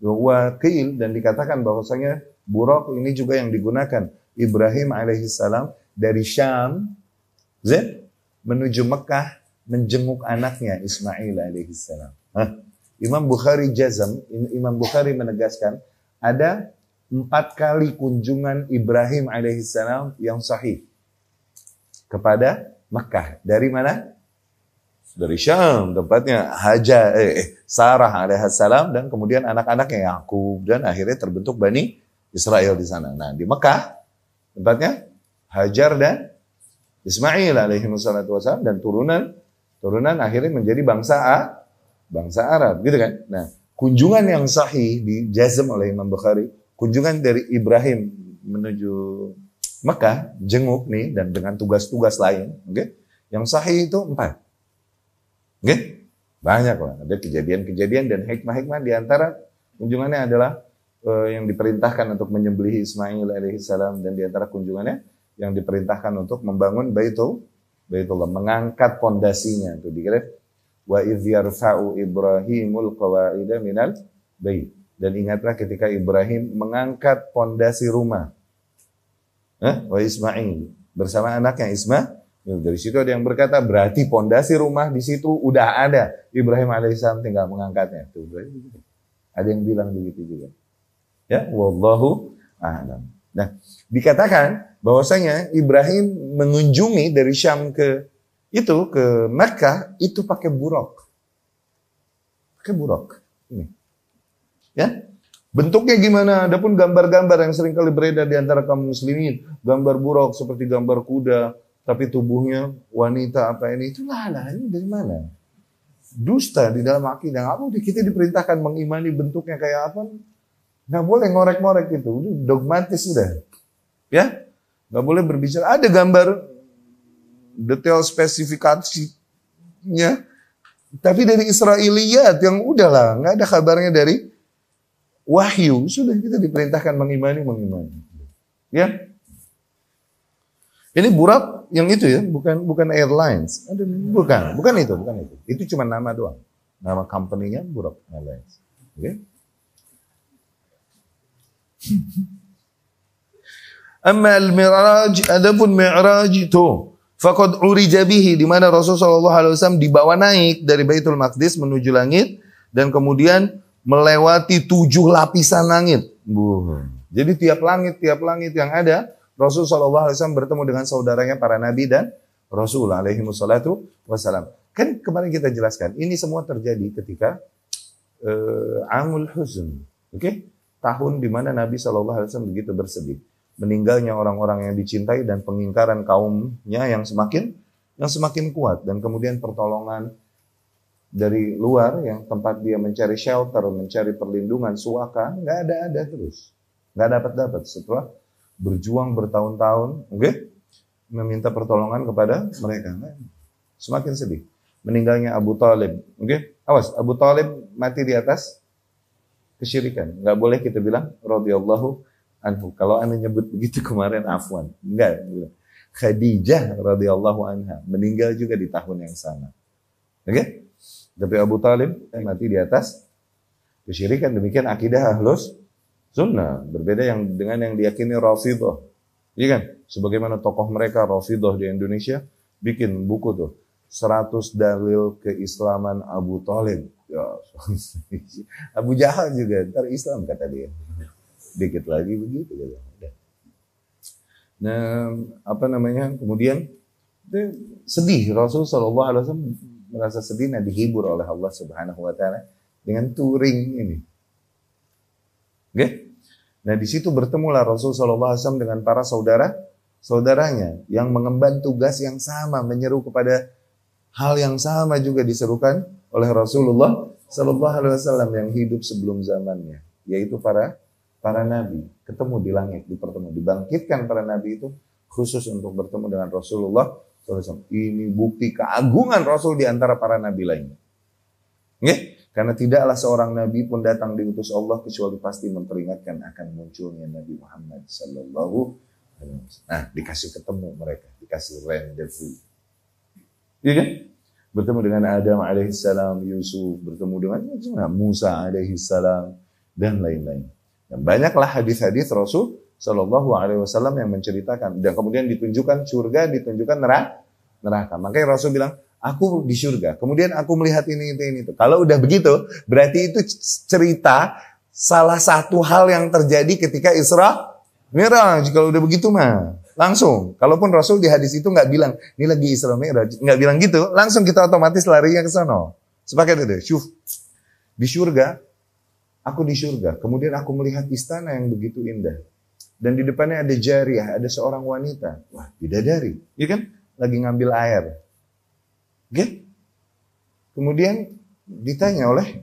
Wa qil, dan dikatakan bahwasanya buraq ini juga yang digunakan Ibrahim alaihissalam dari Syam menuju Mekah menjenguk anaknya Ismail alaihissalam. Imam Bukhari Imam Bukhari menegaskan ada 4 kali kunjungan Ibrahim alaihissalam yang sahih kepada Mekah. Dari mana? Dari Syam, tempatnya Sarah alaihissalam, dan kemudian anak-anaknya Yakub, dan akhirnya terbentuk Bani Israel di sana. Nah, di Mekah tempatnya Hajar dan Ismail alaihi wassalam, dan turunan akhirnya menjadi bangsa Arab, gitu kan? Nah, kunjungan yang sahih dijazm oleh Imam Bukhari, kunjungan dari Ibrahim menuju Mekah, jenguk nih, dan dengan tugas-tugas lain, oke? Yang sahih itu 4. Oke? Banyak lah, ada kejadian-kejadian dan hikmah-hikmah. Di antara kunjungannya adalah yang diperintahkan untuk menyembelihi Ismail alaihissalam, dan di antara kunjungannya yang diperintahkan untuk membangun Baitullah, mengangkat pondasinya. Itu dikira wa idz yarfa'u Ibrahimul qawaida minal bait. Dan ingatlah ketika Ibrahim mengangkat pondasi rumah. Wa Ismail bersama anaknya Ismail. Dari situ ada yang berkata berarti pondasi rumah di situ udah ada. Ibrahim alaihissalam tinggal mengangkatnya. Tuh, ada yang bilang begitu juga. Ya, wallahu a'lam. Nah, dikatakan bahwasanya Ibrahim mengunjungi dari Syam ke Mekah itu pakai buraq. Pakai buraq. Ini. Ya. Bentuknya gimana? Adapun gambar-gambar yang sering kali beredar di antara kaum muslimin, gambar buraq seperti gambar kuda, tapi tubuhnya wanita apa ini? Itu ini dari mana? Dusta di dalam akidah. Kita diperintahkan mengimani bentuknya kayak apa? Nggak boleh ngorek-ngorek itu. Dogmatis sudah. Ya? Nggak boleh berbicara. Ada gambar detail spesifikasinya. Tapi dari Israiliyat yang udahlah. Nggak ada kabarnya dari wahyu. Sudah kita diperintahkan mengimani. Ya? Ini buraq yang itu ya, bukan airlines. Bukan itu. Itu cuma nama doang. Nama company-nya Buraq Airlines. Oke? Okay? Amma al-mi'raj, adapun mi'raj itu faqad urija bihi, di mana Rasulullah sallallahu alaihi wasallam dibawa naik dari Baitul Maqdis menuju langit, dan kemudian melewati 7 lapisan langit. Jadi tiap langit yang ada, Rasul sallallahu alaihi wasallam bertemu dengan saudaranya para nabi dan Rasul alaihi wassalatu wassalam. Kan kemarin kita jelaskan, ini semua terjadi ketika Amul Huzn. Oke? Tahun di mana Nabi sallallahu alaihi wasallam begitu bersedih. Meninggalnya orang-orang yang dicintai dan pengingkaran kaumnya yang semakin kuat, dan kemudian pertolongan dari luar yang tempat dia mencari shelter, mencari perlindungan, suaka, nggak ada terus. Nggak dapat setelah berjuang bertahun-tahun, meminta pertolongan kepada mereka. Semakin sedih. Meninggalnya Abu Talib, awas, Abu Talib mati di atas kesyirikan. Nggak boleh kita bilang radhiyallahu anhu. Kalau anda nyebut begitu kemarin, afwan. Enggak. Khadijah radhiyallahu anha meninggal juga di tahun yang sama. Tapi Abu Talib mati di atas kesyirikan. Demikian akidah Ahlus Sunnah, berbeda dengan yang diyakini Rafidhah. Iya kan? Sebagaimana tokoh mereka Rafidhah di Indonesia bikin buku tuh 100 dalil keislaman Abu Talib. Ya, Abu Jahal juga ntar Islam kata dia. Dikit lagi begitu gitu. Nah, kemudian sedih Rasul sallallahu alaihi wasallam merasa sedih, nah dihibur oleh Allah Subhanahu wa taala dengan touring ini. Oke? Nah, di situ bertemulah Rasul sallallahu alaihi wasallam dengan para saudaranya yang mengemban tugas yang sama, menyeru kepada hal yang sama juga diserukan oleh Rasulullah sallallahu alaihi wasallam yang hidup sebelum zamannya, yaitu para nabi ketemu di langit, dibangkitkan para nabi itu khusus untuk bertemu dengan Rasulullah SAW. Ini bukti keagungan Rasul di antara para nabi lainnya. Karena tidaklah seorang nabi pun datang diutus Allah kecuali pasti memperingatkan akan munculnya Nabi Muhammad sallallahu alaihi wasallam. Nah, dikasih ketemu mereka, dikasih rendezvous. Iya kan? Bertemu dengan Adam alaihissalam, Yusuf, bertemu dengan Musa alaihissalam, dan lain-lain. Dan banyaklah hadis-hadis Rasul sallallahu alaihi wasallam yang menceritakan, dan kemudian ditunjukkan surga, ditunjukkan neraka. Makanya Rasul bilang, aku di surga, kemudian aku melihat ini. Kalau udah begitu, berarti itu cerita salah satu hal yang terjadi ketika Isra Mi'raj. Kalau udah begitu mah langsung. Kalaupun Rasul di hadis itu nggak bilang ini lagi Isra Mi'raj, nggak bilang gitu, langsung kita otomatis larinya ke sana. Sepakat itu. Syuf. Di surga, aku di surga. Kemudian aku melihat istana yang begitu indah. Dan di depannya ada jariyah, ada seorang wanita. Wah, bidadari. Iya kan? Lagi ngambil air. Oke? Kemudian ditanya oleh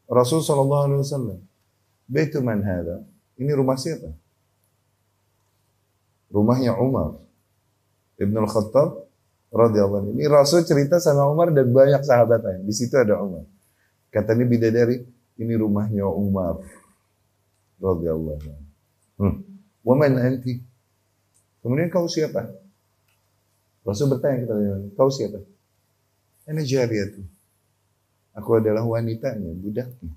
Rasul sallallahu alaihi wasallam, "Baitu man hadha?" Ini rumah siapa? Rumahnya Umar Ibn al-Khattab radhiyallahu anhu. Ini Rasul cerita sama Umar dan banyak sahabat lain. Di situ ada Umar. Katanya bidadari, ini rumahnya Umar radhiyallahu anhu. Wa man anti? Kemudian kau siapa? Rasul bertanya kepada kau siapa? Ana jariyatu. Aku adalah wanitanya, budaknya.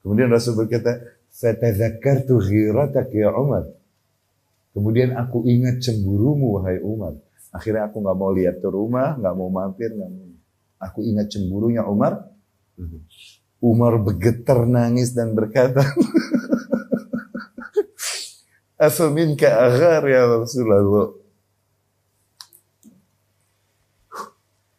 Kemudian Rasul berkata, "Fatadzakartu ghiratak ya Umar." Kemudian aku ingat cemburumu, wahai Umar. Akhirnya aku nggak mau lihat ke rumah, nggak mau mampir, nggak mau. Aku ingat cemburunya Umar. Umar bergetar nangis dan berkata, "Afaminka aghar ya Rasulullah."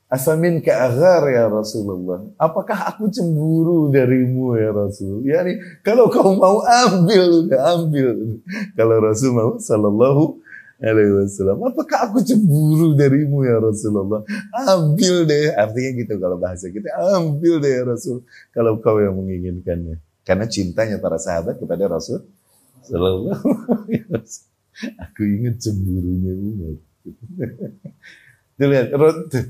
Afaminka aghar ya Rasulullah. Apakah aku cemburu darimu ya Rasul? Yani kalau kau mau ambil, udah ambil. Kalau Rasul mau sallallahu alaihi wasallam, apakah aku cemburu darimu ya Rasulullah? Ambil deh. Artinya gitu kalau bahasa kita, ambil deh ya Rasul. Kalau kau yang menginginkannya. Karena cintanya para sahabat kepada Rasul sallallahu alaihi wasallam. Aku ingat cemburunya Umar. Dilihat,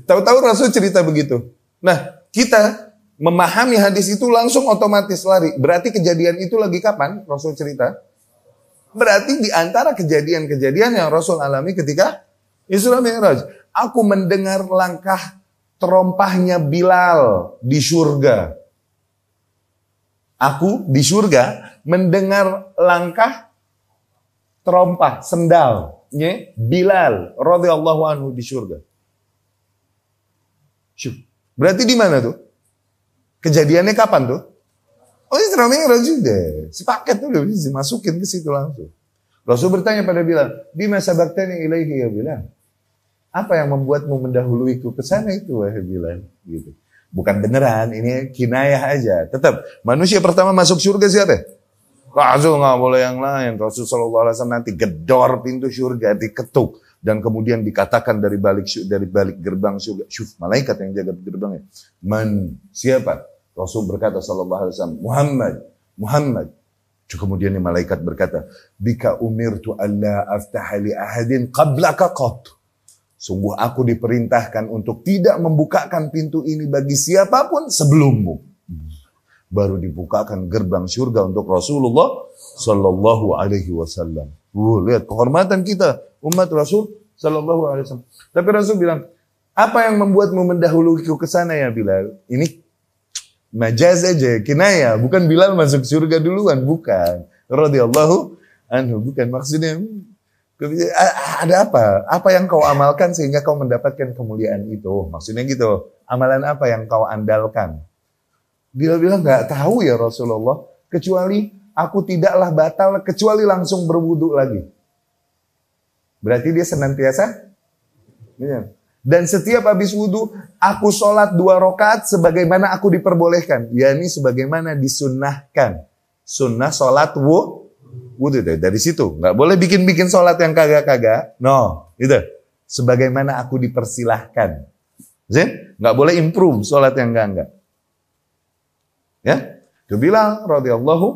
tahu-tahu Rasul cerita begitu. Nah, kita memahami hadis itu langsung otomatis lari. Berarti kejadian itu lagi kapan Rasul cerita? Berarti di antara kejadian-kejadian yang Rasul alami ketika Isra Mi'raj. Aku mendengar langkah terompahnya Bilal di surga. Aku di surga mendengar langkah terompah, sendalnya Bilal radhiyallahu anhu di surga. Berarti di mana tuh? Kejadiannya kapan tuh? Oh, Isra Mi'raj juga. Sepaket tuh udah dimasukin ke situ langsung. Rasul bertanya pada Bilal, "Bima sabaqtani ilaihi ya Bilal?" Apa yang membuatmu mendahuluiku ke sana itu wahai Bilal? Gitu. Bukan beneran, ini kinayah aja. Tetap manusia pertama masuk surga siapa? Rasul, nggak boleh yang lain. Rasul sallallahu alaihi wasallam nanti gedor pintu surga, diketuk. Dan kemudian dikatakan dari balik gerbang surga, syuf, malaikat yang jaga gerbangnya. Man, siapa? Rasul berkata sallallahu alaihi wasallam, Muhammad. Kemudian malaikat berkata, bika umirtu alla aftaha li ahadin qablaka qat. Sungguh aku diperintahkan untuk tidak membukakan pintu ini bagi siapapun sebelummu. Baru dibukakan gerbang surga untuk Rasulullah sallallahu alaihi wasallam. Lihat kehormatan kita umat Rasul sallallahu alaihi wasallam. Tapi Rasul bilang, apa yang membuatmu mendahuluiku ke sana ya Bilal? Ini majaz aja, kinayah, bukan Bilal masuk surga duluan, bukan. Radhiyallahu anhu, bukan maksudnya. Ada apa? Apa yang kau amalkan sehingga kau mendapatkan kemuliaan itu? Maksudnya gitu. Amalan apa yang kau andalkan? Bilal bilang nggak tahu ya Rasulullah, kecuali aku tidaklah batal kecuali langsung berwudu lagi. Berarti dia senantiasa Dan setiap habis wudhu, aku sholat 2 rakaat sebagaimana aku diperbolehkan. yakni sebagaimana disunnahkan. Sunnah sholat wudhu. Dari situ. Nggak boleh bikin-bikin sholat yang kagak-kagak. No, itu. Sebagaimana aku dipersilahkan. Nggak boleh improve sholat yang enggak. Ya, itu bilang radhiyallahu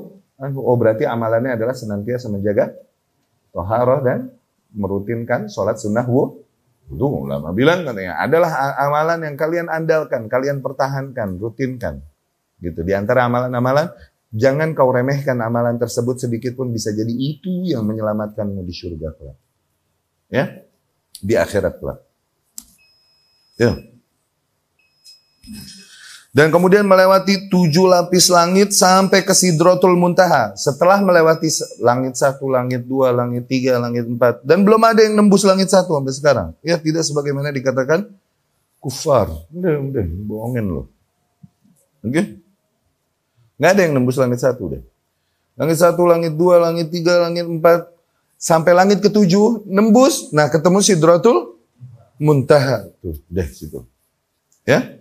anhu. Oh, berarti amalannya adalah senantiasa menjaga thaharah dan merutinkan sholat sunnah wudhu. Ulama bilang katanya adalah amalan yang kalian andalkan, kalian pertahankan, rutinkan. Gitu. Di antara amalan-amalan, jangan kau remehkan amalan tersebut sedikit pun, bisa jadi itu yang menyelamatkanmu di surga kelak. Ya, di akhirat kelak. Ya. Dan kemudian melewati 7 lapis langit sampai ke Sidratul Muntaha. Setelah melewati langit 1, langit 2, langit 3, langit 4. Dan belum ada yang nembus langit 1 sampai sekarang. Ya, tidak sebagaimana dikatakan kufar. Udah, bohongin loh. Oke? Nggak ada yang nembus langit 1 deh. Langit 1, langit 2, langit 3, langit 4. Sampai langit ke-7 nembus. Nah, ketemu Sidratul Muntaha. Tuh, deh situ. Ya?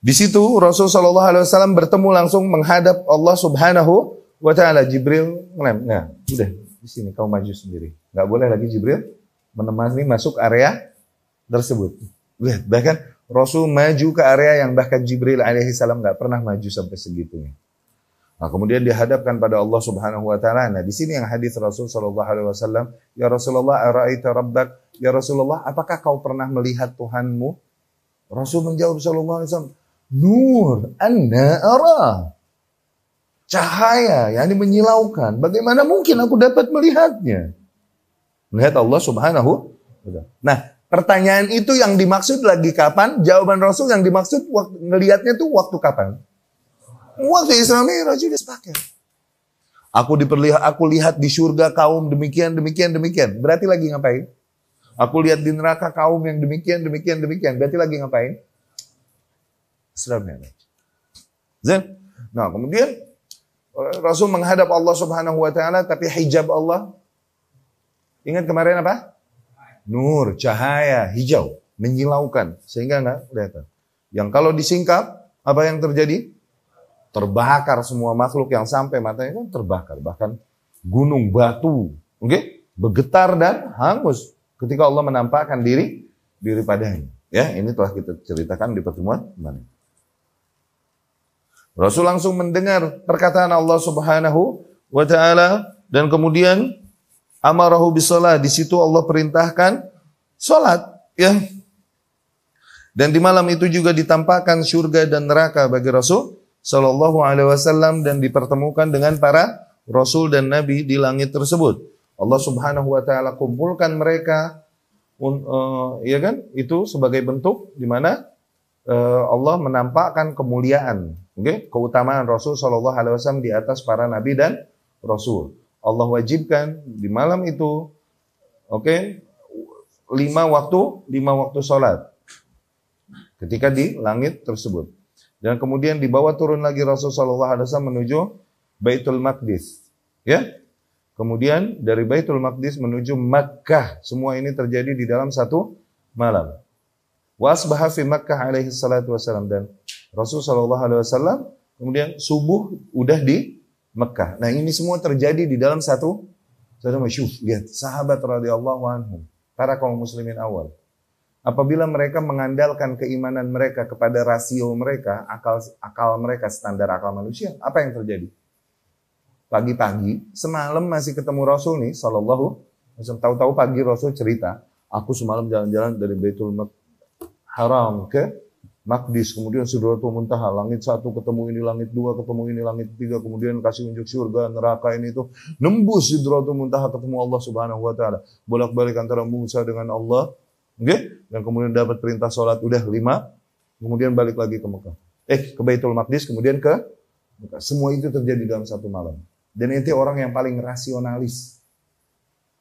Di situ Rasul sallallahu alaihi wasallam bertemu langsung menghadap Allah Subhanahu wa taala. Jibril ngelem. Nah, udah di sini kau maju sendiri. Enggak boleh lagi Jibril menemani masuk area tersebut. Lihat, bahkan Rasul maju ke area yang bahkan Jibril alaihi salam enggak pernah maju sampai segitunya. Nah, kemudian dihadapkan pada Allah Subhanahu wa taala. Nah, di sini yang hadis Rasul sallallahu alaihi wasallam, "Ya Rasulullah, ara'aita rabbak?" Ya Rasulullah, apakah kau pernah melihat Tuhanmu? Rasul menjawab sallallahu alaihi wasallam, "Nur, anna ara." Cahaya, yakni menyilaukan. Bagaimana mungkin aku dapat melihatnya? Melihat Allah Subhanahu wa taala. Nah, pertanyaan itu yang dimaksud lagi kapan? Jawaban Rasul yang dimaksud ngelihatnya itu waktu kapan? Waktu Isra Mi'raj sudah sepakat. Aku lihat di surga kaum demikian. Berarti lagi ngapain? Aku lihat di neraka kaum yang demikian. Berarti lagi ngapain? Isra Mi'raj. Nah, kemudian Rasul menghadap Allah Subhanahu wa taala, tapi hijab Allah. Ingat kemarin apa? Nur, cahaya, hijau, menyilaukan sehingga enggak kelihatan. Yang kalau disingkap, apa yang terjadi? Terbakar semua makhluk yang sampai matanya kan terbakar, bahkan gunung batu, bergetar dan hangus ketika Allah menampakkan diri padanya. Ya, ini telah kita ceritakan di pertemuan kemarin. Rasul langsung mendengar perkataan Allah Subhanahu wa taala dan kemudian amarahu bisalah. Di situ Allah perintahkan salat, ya. Dan di malam itu juga ditampakkan surga dan neraka bagi Rasul sallallahu alaihi wasallam dan dipertemukan dengan para rasul dan nabi di langit tersebut. Allah Subhanahu wa taala kumpulkan mereka, ya kan? Itu sebagai bentuk di mana Allah menampakkan kemuliaan, keutamaan Rasul sallallahu alaihi wasallam di atas para nabi dan rasul. Allah wajibkan di malam itu, 5 waktu salat ketika di langit tersebut. Dan kemudian dibawa turun lagi Rasul sallallahu alaihi wasallam menuju Baitul Maqdis. Ya. Kemudian dari Baitul Maqdis menuju Makkah. Semua ini terjadi di dalam satu malam. Wa asbaha fi Makkah alaihi salatu wasallam, dan Rasul sallallahu alaihi wasallam kemudian subuh udah di Mekah. Nah, ini semua terjadi di dalam satu masyhuf. Lihat, sahabat radhiyallahu anhum, para kaum muslimin awal. Apabila mereka mengandalkan keimanan mereka kepada rasio mereka, akal mereka, standar akal manusia, apa yang terjadi? Pagi-pagi, semalam masih ketemu Rasul nih, sallallahu alaihi wasallam. Tahu-tahu pagi Rasul cerita, aku semalam jalan-jalan dari Baitul Haram ke Maqdis, kemudian Sidratul Muntaha, langit 1 ketemu ini, langit 2 ketemu ini, langit 3, kemudian kasih unjuk surga, neraka ini itu, nembus Sidratul Muntaha ketemu Allah Subhanahu wa taala. Bolak-balik antara Musa dengan Allah. Dan kemudian dapat perintah sholat udah 5, kemudian balik lagi ke Mekah. Ke Baitul Maqdis, kemudian ke Mekah. Semua itu terjadi dalam satu malam. Dan itu orang yang paling rasionalis.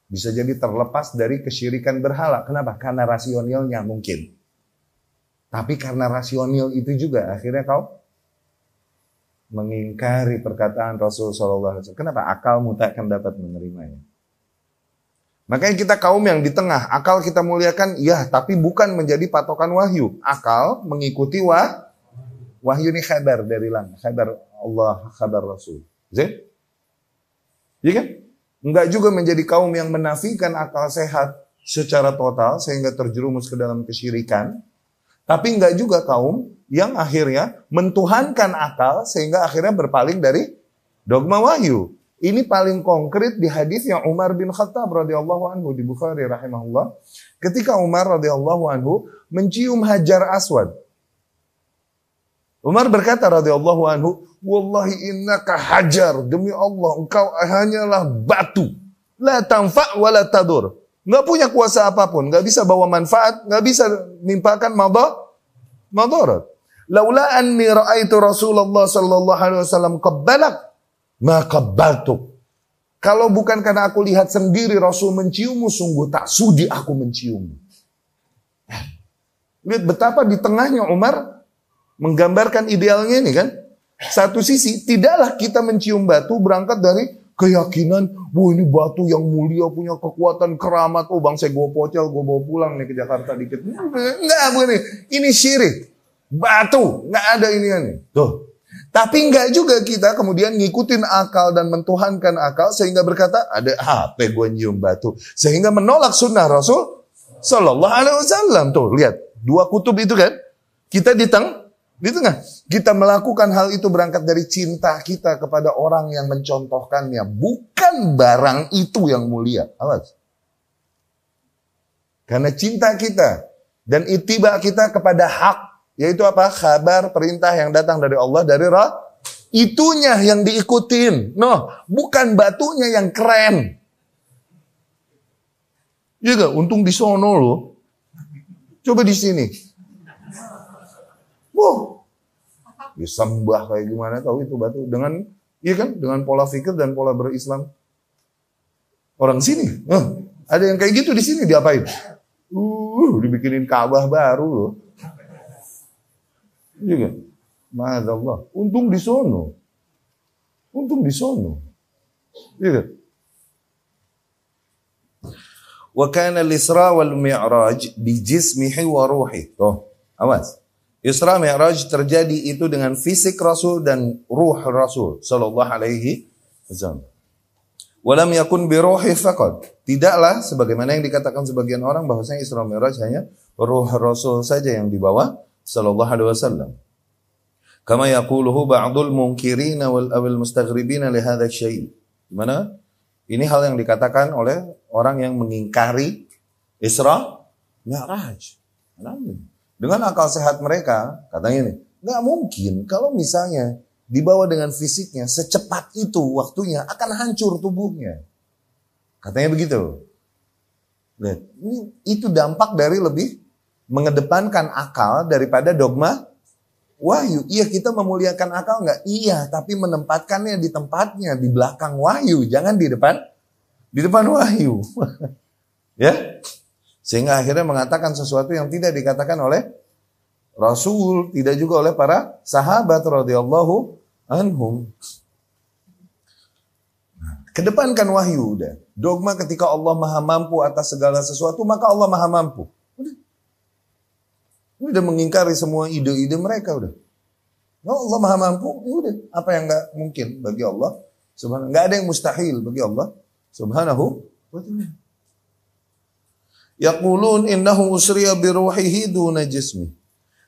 Bisa jadi terlepas dari kesyirikan berhala. Kenapa? Karena rasionalnya mungkin. Tapi karena rasional itu juga akhirnya kau mengingkari perkataan Rasul sallallahu alaihi wasallam. Kenapa? Akalmu tak akan dapat menerimanya. Makanya kita kaum yang di tengah, akal kita muliakan, ya, tapi bukan menjadi patokan wahyu. Akal mengikuti wahyu ini khabar dari langit, khabar Allah, khabar Rasul. Zin? Iya kan? Enggak juga menjadi kaum yang menafikan akal sehat secara total sehingga terjerumus ke dalam kesyirikan. Tapi enggak juga kaum yang akhirnya mentuhankan akal sehingga akhirnya berpaling dari dogma wahyu. Ini paling konkret di hadis yang Umar bin Khattab radhiyallahu anhu di Bukhari rahimahullah. Ketika Umar radhiyallahu anhu mencium Hajar Aswad. Umar berkata radhiyallahu anhu, "Wallahi innaka hajar, demi Allah engkau hanyalah batu. La tanfa' wa la tadur." Enggak punya kuasa apapun, enggak bisa bawa manfaat, enggak bisa nimpakan madarat. Laula anni ra'aitu Rasulullah sallallahu alaihi wasallam qabbalak ma qabbaltu. Kalau bukan karena aku lihat sendiri Rasul menciummu, sungguh tak sudi aku menciummu. Lihat betapa di tengahnya Umar menggambarkan idealnya ini kan. Satu sisi, tidaklah kita mencium batu berangkat dari keyakinan, wah ini batu yang mulia, punya kekuatan keramat, oh bang saya gue pocel, gue bawa pulang nih ke Jakarta dikit. Enggak, ini syirik. Batu, enggak ada ini. Tuh. Tapi enggak juga kita kemudian ngikutin akal dan mentuhankan akal sehingga berkata, ada HP gue nyium batu. Sehingga menolak sunnah Rasul Sallallahu Alaihi Wasallam. Tuh, lihat. Dua kutub itu kan. Kita di tengah. Kita melakukan hal itu berangkat dari cinta kita kepada orang yang mencontohkannya. Bukan barang itu yang mulia. Awas. Karena cinta kita dan ittiba kita kepada hak. Yaitu apa? Kabar, perintah yang datang dari Allah, dari itunya yang diikutin. No, bukan batunya yang keren. Iya gak? Untung di sono loh. Coba di sini. Wow. Disembah kayak gimana tahu itu batu. Dengan, iya kan? Dengan pola fikir dan pola berislam. Orang sini. Ada yang kayak gitu di sini diapain? Dibikinin Ka'bah baru loh. Juga, ma'adzallah. Untung di sono. Juga. Wa kana al-Isra wal Mi'raj bi jismihi wa ruhi. Tuh, awas. Isra Mi'raj terjadi itu dengan fisik Rasul dan ruh Rasul sallallahu alaihi wasallam. Walam yakun bi ruhi faqat. Tidaklah sebagaimana yang dikatakan sebagian orang bahwasanya Isra Mi'raj hanya ruh Rasul saja yang dibawa sallallahu alaihi wasallam. Kama yaquluhu ba'dul munkirina wal mustaghribina li hadha syai'. Gimana? Ini hal yang dikatakan oleh orang yang mengingkari Isra Mi'raj. Dengan akal sehat mereka, katanya ini, enggak mungkin kalau misalnya dibawa dengan fisiknya secepat itu waktunya akan hancur tubuhnya. Katanya begitu. Lihat, itu dampak dari lebih mengedepankan akal daripada dogma wahyu. Iya, kita memuliakan akal enggak? Iya, tapi menempatkannya di tempatnya, di belakang wahyu, jangan di depan wahyu. Ya? Sehingga akhirnya mengatakan sesuatu yang tidak dikatakan oleh Rasul, tidak juga oleh para sahabat radhiyallahu anhum. Kedepankan wahyu udah. Dogma ketika Allah Maha Mampu atas segala sesuatu, maka Allah Maha Mampu. Udah mengingkari semua ide-ide mereka udah. No, Allah Maha Mampu, udah. Apa yang enggak mungkin bagi Allah Subhanahu? Enggak ada yang mustahil bagi Allah Subhanahu wa ta'ala. Yaqulun innahu usriya bi ruhihi duna jismi.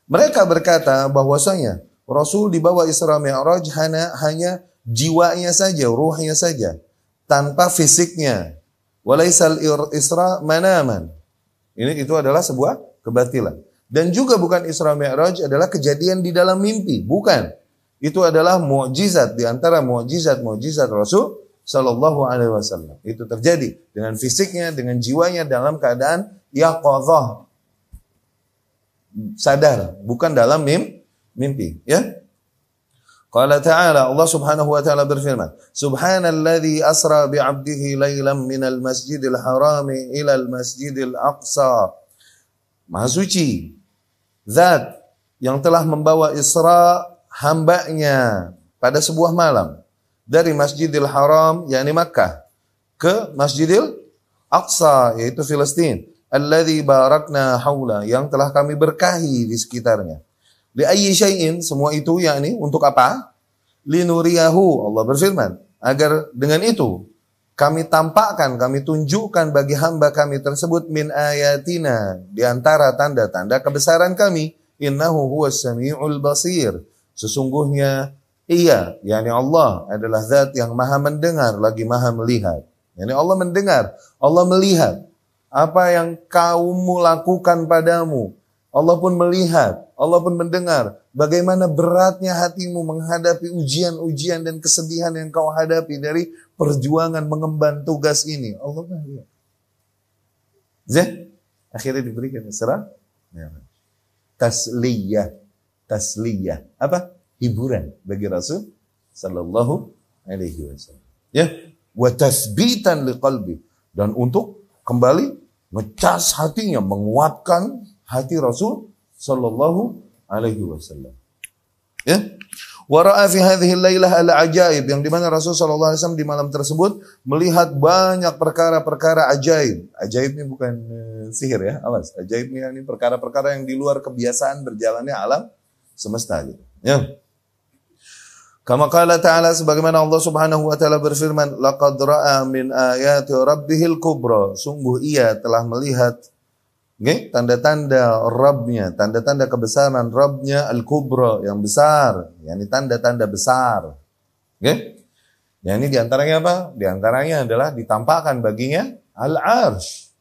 Mereka berkata bahwasanya Rasul dibawa Isra Mi'raj hanya jiwanya saja, ruhnya saja, tanpa fisiknya. Walaisal Isra manaman. Itu adalah sebuah kebatilan. Dan juga bukan Isra Mi'raj adalah kejadian di dalam mimpi, bukan. Itu adalah mukjizat di antara mukjizat Rasul sallallahu alaihi wasallam. Itu terjadi dengan fisiknya, dengan jiwanya dalam keadaan yaqadzah. Sadar, bukan dalam mimpi, ya. Qala ta'ala, Allah Subhanahu wa ta'ala berfirman, Subhanalladzi asra bi 'abdihi lailan minal masjidil harami ilal masjidil aqsa. Maha suci Zat yang telah membawa Isra hambanya pada sebuah malam dari Masjidil Haram, yakni Makkah, ke Masjidil Aqsa, yaitu Filistin. Alladzi barakna haula, yang telah kami berkahi di sekitarnya. Li ayyi syai'in, semua itu yakni untuk apa? Linuriyahu, Allah berfirman, agar dengan itu kami tampakkan, kami tunjukkan bagi hamba kami tersebut min ayatina, di antara tanda-tanda kebesaran kami. Innahu huwas sami'ul basir. Sesungguhnya ia, yakni Allah, adalah zat yang maha mendengar lagi maha melihat. Yani Allah mendengar, Allah melihat apa yang kaummu lakukan padamu. Allah pun melihat, Allah pun mendengar bagaimana beratnya hatimu menghadapi ujian-ujian dan kesedihan yang kau hadapi dari perjuangan mengemban tugas ini. Allah melihat. Akhirnya diberikan serah. Tasliyah. Apa? Hiburan bagi Rasul sallallahu alaihi wasallam. Ya, wa tathbitan liqalbi, dan untuk kembali ngecas hatinya, menguatkan hati Rasul sallallahu alaihi wasallam. Ya. Wa ra'a fi hadhihi al-lailah al-ajaib, yang di mana Rasul sallallahu alaihi wasallam di malam tersebut melihat banyak perkara-perkara ajaib. Ajaib ini bukan sihir ya, awas. Ajaib ini perkara-perkara yang di luar kebiasaan berjalannya alam semesta gitu. Ya. Kama qala ta'ala, sebagaimana Allah Subhanahu wa taala berfirman, laqad ra'a min ayati rabbihil kubra, sungguh ia telah melihat tanda-tanda Rabbnya, tanda-tanda kebesaran Rabbnya al-kubra, yang besar, yakni tanda-tanda besar. Yang ini diantaranya apa? Diantaranya adalah ditampakkan baginya al-arsh.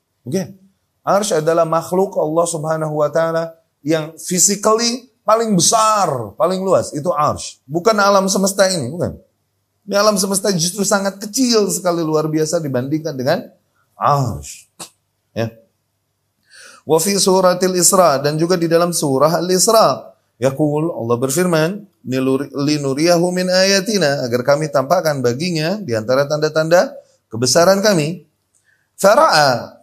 Arsh adalah makhluk Allah Subhanahu wa taala yang physically paling besar, paling luas, itu arsh. Bukan alam semesta ini, bukan. Di alam semesta justru sangat kecil sekali, luar biasa dibandingkan dengan arsh. Ya. Wa fi suratil Isra, dan juga di dalam surah Al-Isra, yaqul, Allah berfirman, linuriyahu min ayatina, agar kami tampakkan baginya di antara tanda-tanda kebesaran kami. Fara'a,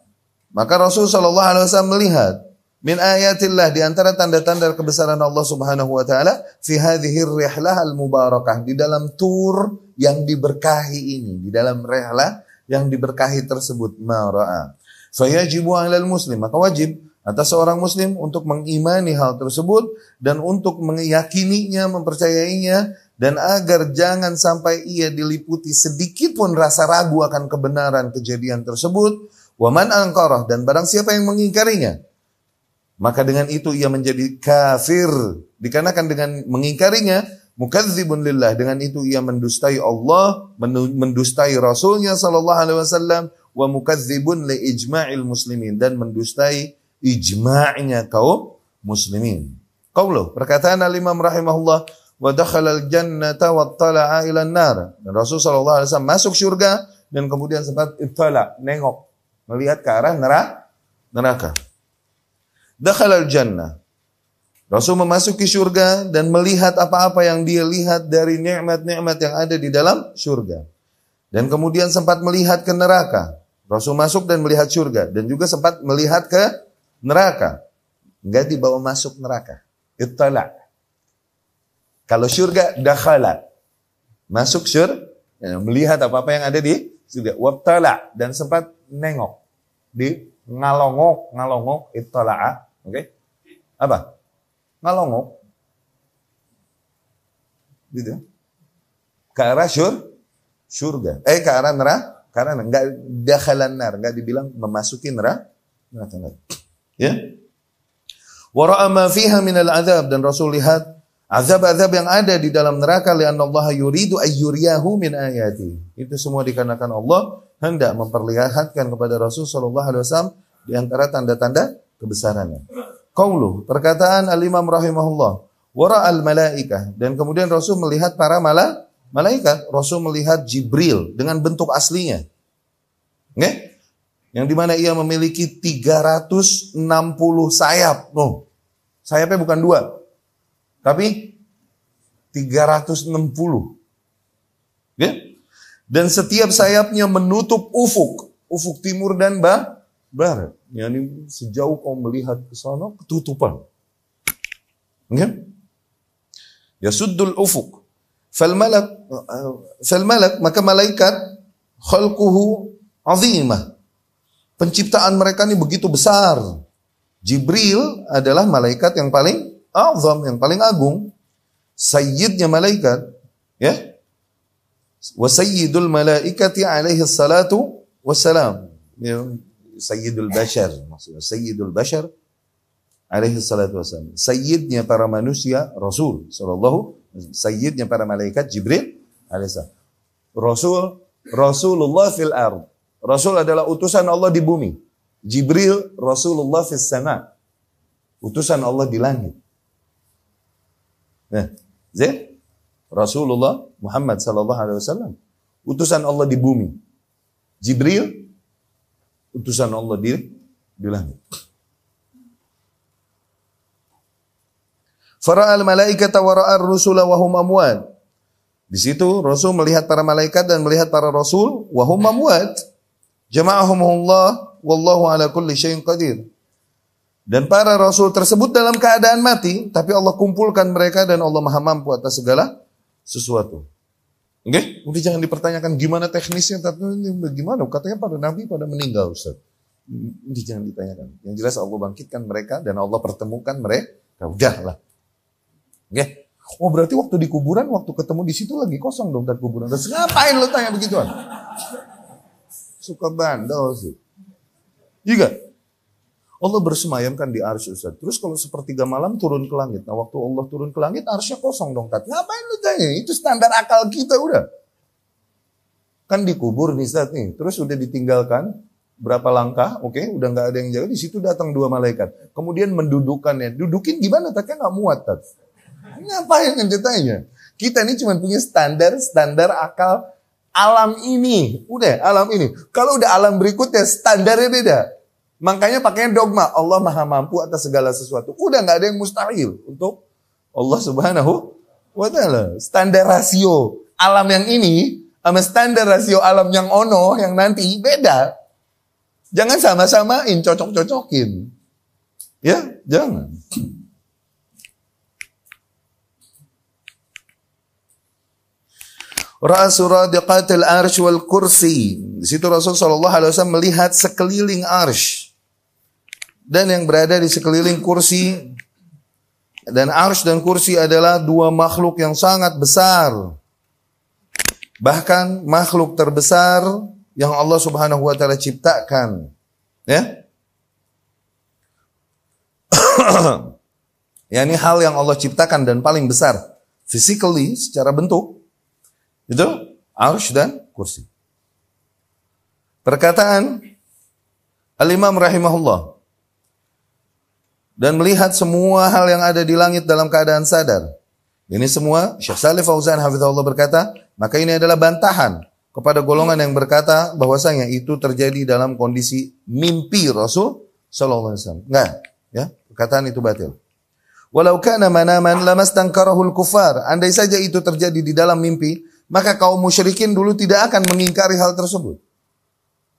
maka Rasul sallallahu alaihi wasallam melihat min ayatillah, di antara tanda-tanda kebesaran Allah Subhanahu wa taala, fi hadhihi rihlah al-mubarakah, di dalam tur yang diberkahi ini, di dalam rihlah yang diberkahi tersebut, mara'a. Fayajibu 'alal muslim, maka wajib atas seorang muslim untuk mengimani hal tersebut dan untuk meyakininya, mempercayainya, dan agar jangan sampai ia diliputi sedikit pun rasa ragu akan kebenaran kejadian tersebut. Wa man anqarah, dan barang siapa yang mengingkarinya, maka dengan itu ia menjadi kafir. Dikarenakan dengan mengingkarinya, mukadzibun lillah, dengan itu ia mendustai Allah, mendustai Rasulnya sallallahu alaihi wasallam, wa mukadzibun li ijma'il muslimin, dan mendustai ijma'nya kaum muslimin. Qauluh, perkataan al-Imam rahimahullah, wa dakhala al-jannata wa tala'a ila an-nar. Dan Rasul sallallahu alaihi wasallam masuk surga dan kemudian sempat ittala, nengok, melihat ke arah neraka. Dakhala al-jannah, Rasul memasuki surga dan melihat apa-apa yang dia lihat dari nikmat-nikmat yang ada di dalam surga. Dan kemudian sempat melihat ke neraka. Rasul masuk dan melihat surga, dan juga sempat melihat ke neraka. Enggak dibawa masuk neraka. Ittala. Kalau surga, dakhala, masuk surga, melihat apa-apa yang ada di surga. Wabtala, dan sempat nengok, di ngalongok, ittala'a. Oke? Apa? Ngalongok. Gitu. Ke arah surga. Ke arah neraka. Karena enggak dakhalan nar, enggak dibilang memasuki neraka. Ya. Wa ra'a ma fiha min al-'adzab, dan Rasul lihat azab-azab yang ada di dalam neraka, li'anna Allah yuridu ayyuriyahu min ayati. Itu semua dikarenakan Allah hendak memperlihatkan kepada Rasul sallallahu alaihi wasallam di antara tanda-tanda kebesarannya. Qauluh, perkataan al-Imam rahimahullah, wa ra'al malaikah, dan kemudian Rasul melihat para malaikat. Rasul melihat Jibril dengan bentuk aslinya. Yang dimana ia memiliki 360 sayap. Sayapnya bukan 2, tapi 360. Dan setiap sayapnya menutup ufuk timur dan barat. Yani sejauh kau melihat ke sana, ketutupan. Yasuddul ufuk. Fal malak, maka malaikat, khalquhu azimah. Penciptaan mereka ini begitu besar. Jibril adalah malaikat yang paling azam, yang paling agung. Sayyidnya malaikat, ya. Wa sayyidul malaikati alaihi salatu wassalam. Ya, sayyidul bashar, maksudnya sayyidul bashar alaihi salatu wassalam. Sayyidnya para manusia, Rasul sallallahu, sayyidnya para malaikat Jibril alaihi salam. Rasulullah fil ard. Rasul adalah utusan Allah di bumi. Jibril Rasulullah fis sama. Utusan Allah di langit. Nah, Rasulullah Muhammad sallallahu alaihi wasallam utusan Allah di bumi. Jibril utusan Allah di langit. Fara'al malaikata wa ra'ar rusula wa hum amwat. Di situ Rasul melihat para malaikat dan melihat para rasul wa hum amwat. Jama'ahumullah wallahu ala kulli syai'in qadir. Dan para rasul tersebut dalam keadaan mati, tapi Allah kumpulkan mereka dan Allah Maha mampu atas segala sesuatu. Oke? Udah jangan dipertanyakan gimana teknisnya, gimana? Katanya pada nabi pada meninggal, Ustaz. Ini jangan ditanyakan. Yang jelas Allah bangkitkan mereka dan Allah pertemukan mereka. Udahlah. Oke? Oh berarti waktu di kuburan, waktu ketemu di situ lagi kosong dong dari kuburan. Terus ngapain lo tanya begituan? Suka bandel sih. Juga. Allah bersemayamkan di arsy, Ustaz. Terus kalau sepertiga malam turun ke langit. Nah waktu Allah turun ke langit arsy kosong dong. Ngapain lu tanya? Itu standar akal kita udah. Kan dikubur nih Ustaz nih. Terus udah ditinggalkan berapa langkah, oke, udah nggak ada yang jaga. Di situ datang dua malaikat. Kemudian mendudukannya. Dudukin gimana? Tatnya nggak muat Tat. Ngapain kan tanya? Kita ini cuma punya standar akal alam ini. Udah alam ini. Kalau udah alam berikutnya standarnya beda. Makanya pakainya dogma, Allah Maha mampu atas segala sesuatu. Udah nggak ada yang mustahil untuk Allah Subhanahu wa Ta'ala. Standar rasio alam yang ini sama standar rasio alam yang ono yang nanti beda. Jangan sama-samain, cocok-cocokin. Ya, jangan. Ra'asuradiqatil arsh wal kursi. Di situ Rasul sallallahu alaihi wasallam melihat sekeliling arsy dan yang berada di sekeliling kursi. Dan arsy dan kursi adalah dua makhluk yang sangat besar. Bahkan makhluk terbesar yang Allah Subhanahu wa taala ciptakan. Ya. Yani hal yang Allah ciptakan dan paling besar physically secara bentuk itu arsy dan kursi. Perkataan Al-Imam rahimahullah, dan melihat semua hal yang ada di langit dalam keadaan sadar. Ini semua Syekh Shalih Fauzan hafizahullah berkata, maka ini adalah bantahan kepada golongan yang berkata bahwasanya itu terjadi dalam kondisi mimpi Rasul sallallahu alaihi wasallam. Enggak, ya, perkataan itu batil. Walau kana manaman lamastankarahul kufar. Andai saja itu terjadi di dalam mimpi, maka kaum musyrikin dulu tidak akan mengingkari hal tersebut.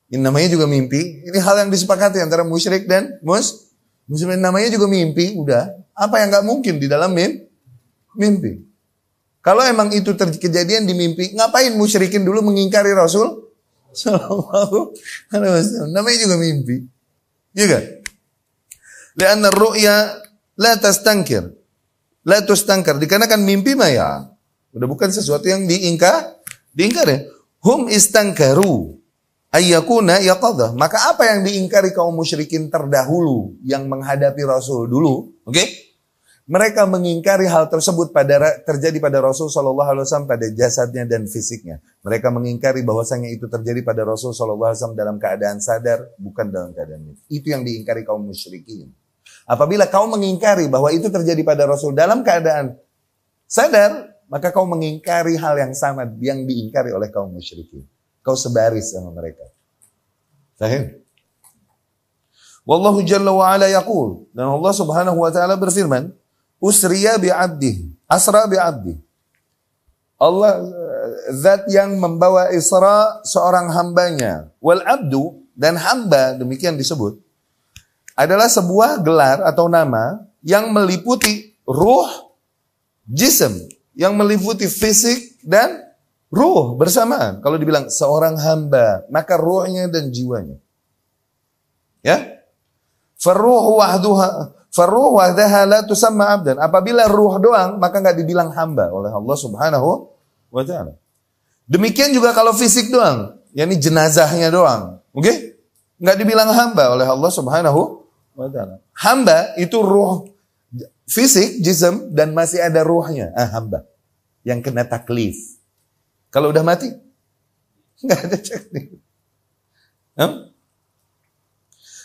Ini namanya juga mimpi. Ini hal yang disepakati antara musyrik dan muslim. Namanya juga mimpi. Udah. Apa yang nggak mungkin di dalam mimpi? Kalau emang itu kejadian di mimpi, ngapain musyrikin dulu mengingkari Rasul sallallahu alaihi wasallam? Namanya juga mimpi. Iya kan? Lianna ar-ru'ya la tastankir. La tustankar. Dikarenakan mimpi mah ya udah bukan sesuatu yang diingkar ya. Hum istankaru ayyakuna yaqadha. Maka apa yang diingkari kaum musyrikin terdahulu yang menghadapi Rasul dulu, oke? Mereka mengingkari hal tersebut terjadi pada Rasul sallallahu alaihi wasallam pada jasadnya dan fisiknya. Mereka mengingkari bahwasanya itu terjadi pada Rasul sallallahu alaihi wasallam dalam keadaan sadar, bukan dalam keadaan mimpi. Itu yang diingkari kaum musyrikin. Apabila kau mengingkari bahwa itu terjadi pada Rasul dalam keadaan sadar, maka kau mengingkari hal yang sama yang diingkari oleh kaum musyrikin. Kau sebaris sama mereka. Fahim? Wallahu jalla wa ala yaqul. Dan Allah Subhanahu wa taala berfirman, "Usriya bi'abdihi, asra bi'abdihi." Allah zat yang membawa isra seorang hambanya. Wal abdu, dan hamba, demikian disebut, adalah sebuah gelar atau nama yang meliputi ruh, jism, yang meliputi fisik dan ruh bersamaan. Kalau dibilang seorang hamba, maka ruhnya dan jiwanya. Ya. Farruh wahdaha la tusamma abdan. Apabila ruh doang, maka nggak dibilang hamba oleh Allah Subhanahu wa ta'ala. Demikian juga kalau fisik doang, yakni jenazahnya doang. Oke? Nggak dibilang hamba oleh Allah Subhanahu wa ta'ala. Hamba itu ruh fisik, jism, dan masih ada ruhnya. Hamba. Yang kena taklif. Kalau udah mati, nggak ada taklif.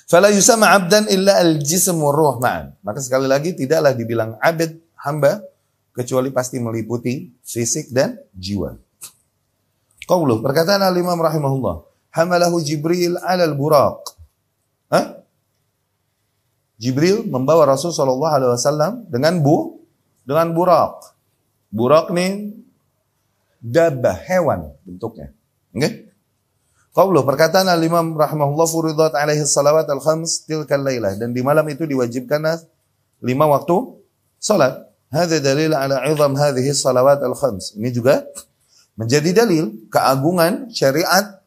Fala yusama abdan illa al-jism wa ruh ma'an. Maka sekali lagi tidaklah dibilang abd, hamba, kecuali pasti meliputi fisik dan jiwa. Qauluh, perkataan al-Imam rahimahullah, hamalahu Jibril 'alal buraq. Jibril membawa Rasul sallallahu alaihi wasallam dengan buraq. Buraq nih dabbah, hewan bentuknya. Oke? Qauluh, perkataan al-Imam rahimahullah, furidat alaihi salawat al-khams tilkal lailah, dan di malam itu diwajibkan 5 waktu salat. Hadza dalil ala 'idham hadhihi salawat al-khams. Ini juga menjadi dalil keagungan syariat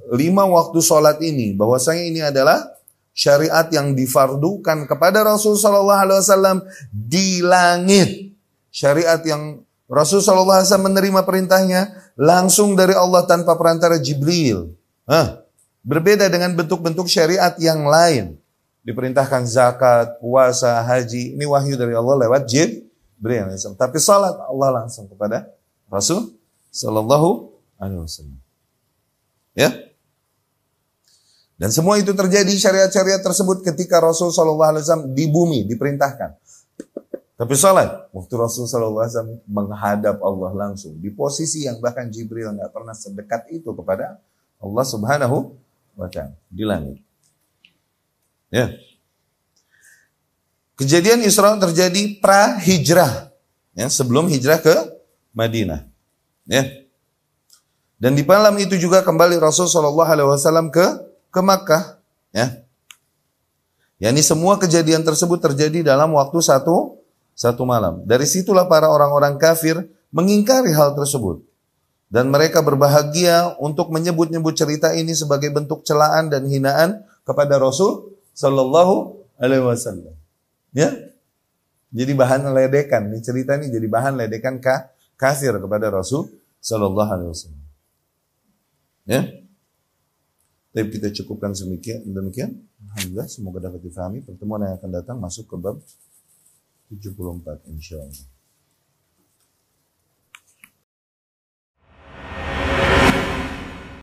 5 waktu salat ini, bahwasanya ini adalah syariat yang difardukan kepada Rasul sallallahu alaihi wasallam di langit. Syariat yang Rasul sallallahu alaihi wasallam menerima perintahnya langsung dari Allah tanpa perantara Jibril. Berbeda dengan bentuk-bentuk syariat yang lain. Diperintahkan zakat, puasa, haji. Ini wahyu dari Allah lewat Jibril. Tapi salat Allah langsung kepada Rasul sallallahu alaihi wasallam. Ya. Dan semua itu terjadi, syariat-syariat tersebut ketika Rasul sallallahu alaihi wasallam di bumi diperintahkan. Tapi salat, waktu Rasul sallallahu alaihi wasallam menghadap Allah langsung di posisi yang bahkan Jibril enggak pernah sedekat itu kepada Allah Subhanahu wa ta'ala di langit. Ya. Kejadian Isra terjadi pra-hijrah, ya, sebelum hijrah ke Madinah. Ya. Dan di malam itu juga kembali Rasul sallallahu alaihi wasallam ke Makkah, ya. Yani semua kejadian tersebut terjadi dalam waktu satu malam. Dari situlah para orang-orang kafir mengingkari hal tersebut. Dan mereka berbahagia untuk menyebut-nyebut cerita ini sebagai bentuk celaan dan hinaan kepada Rasul sallallahu alaihi wasallam. Ya. Jadi bahan ledekan, ini cerita ini jadi bahan ledekan kafir kepada Rasul sallallahu alaihi wasallam. Ya. Tapi kita cukupkan demikian. Alhamdulillah, semoga dapat difahami. Pertemuan yang akan datang masuk ke bab 74 insyaallah.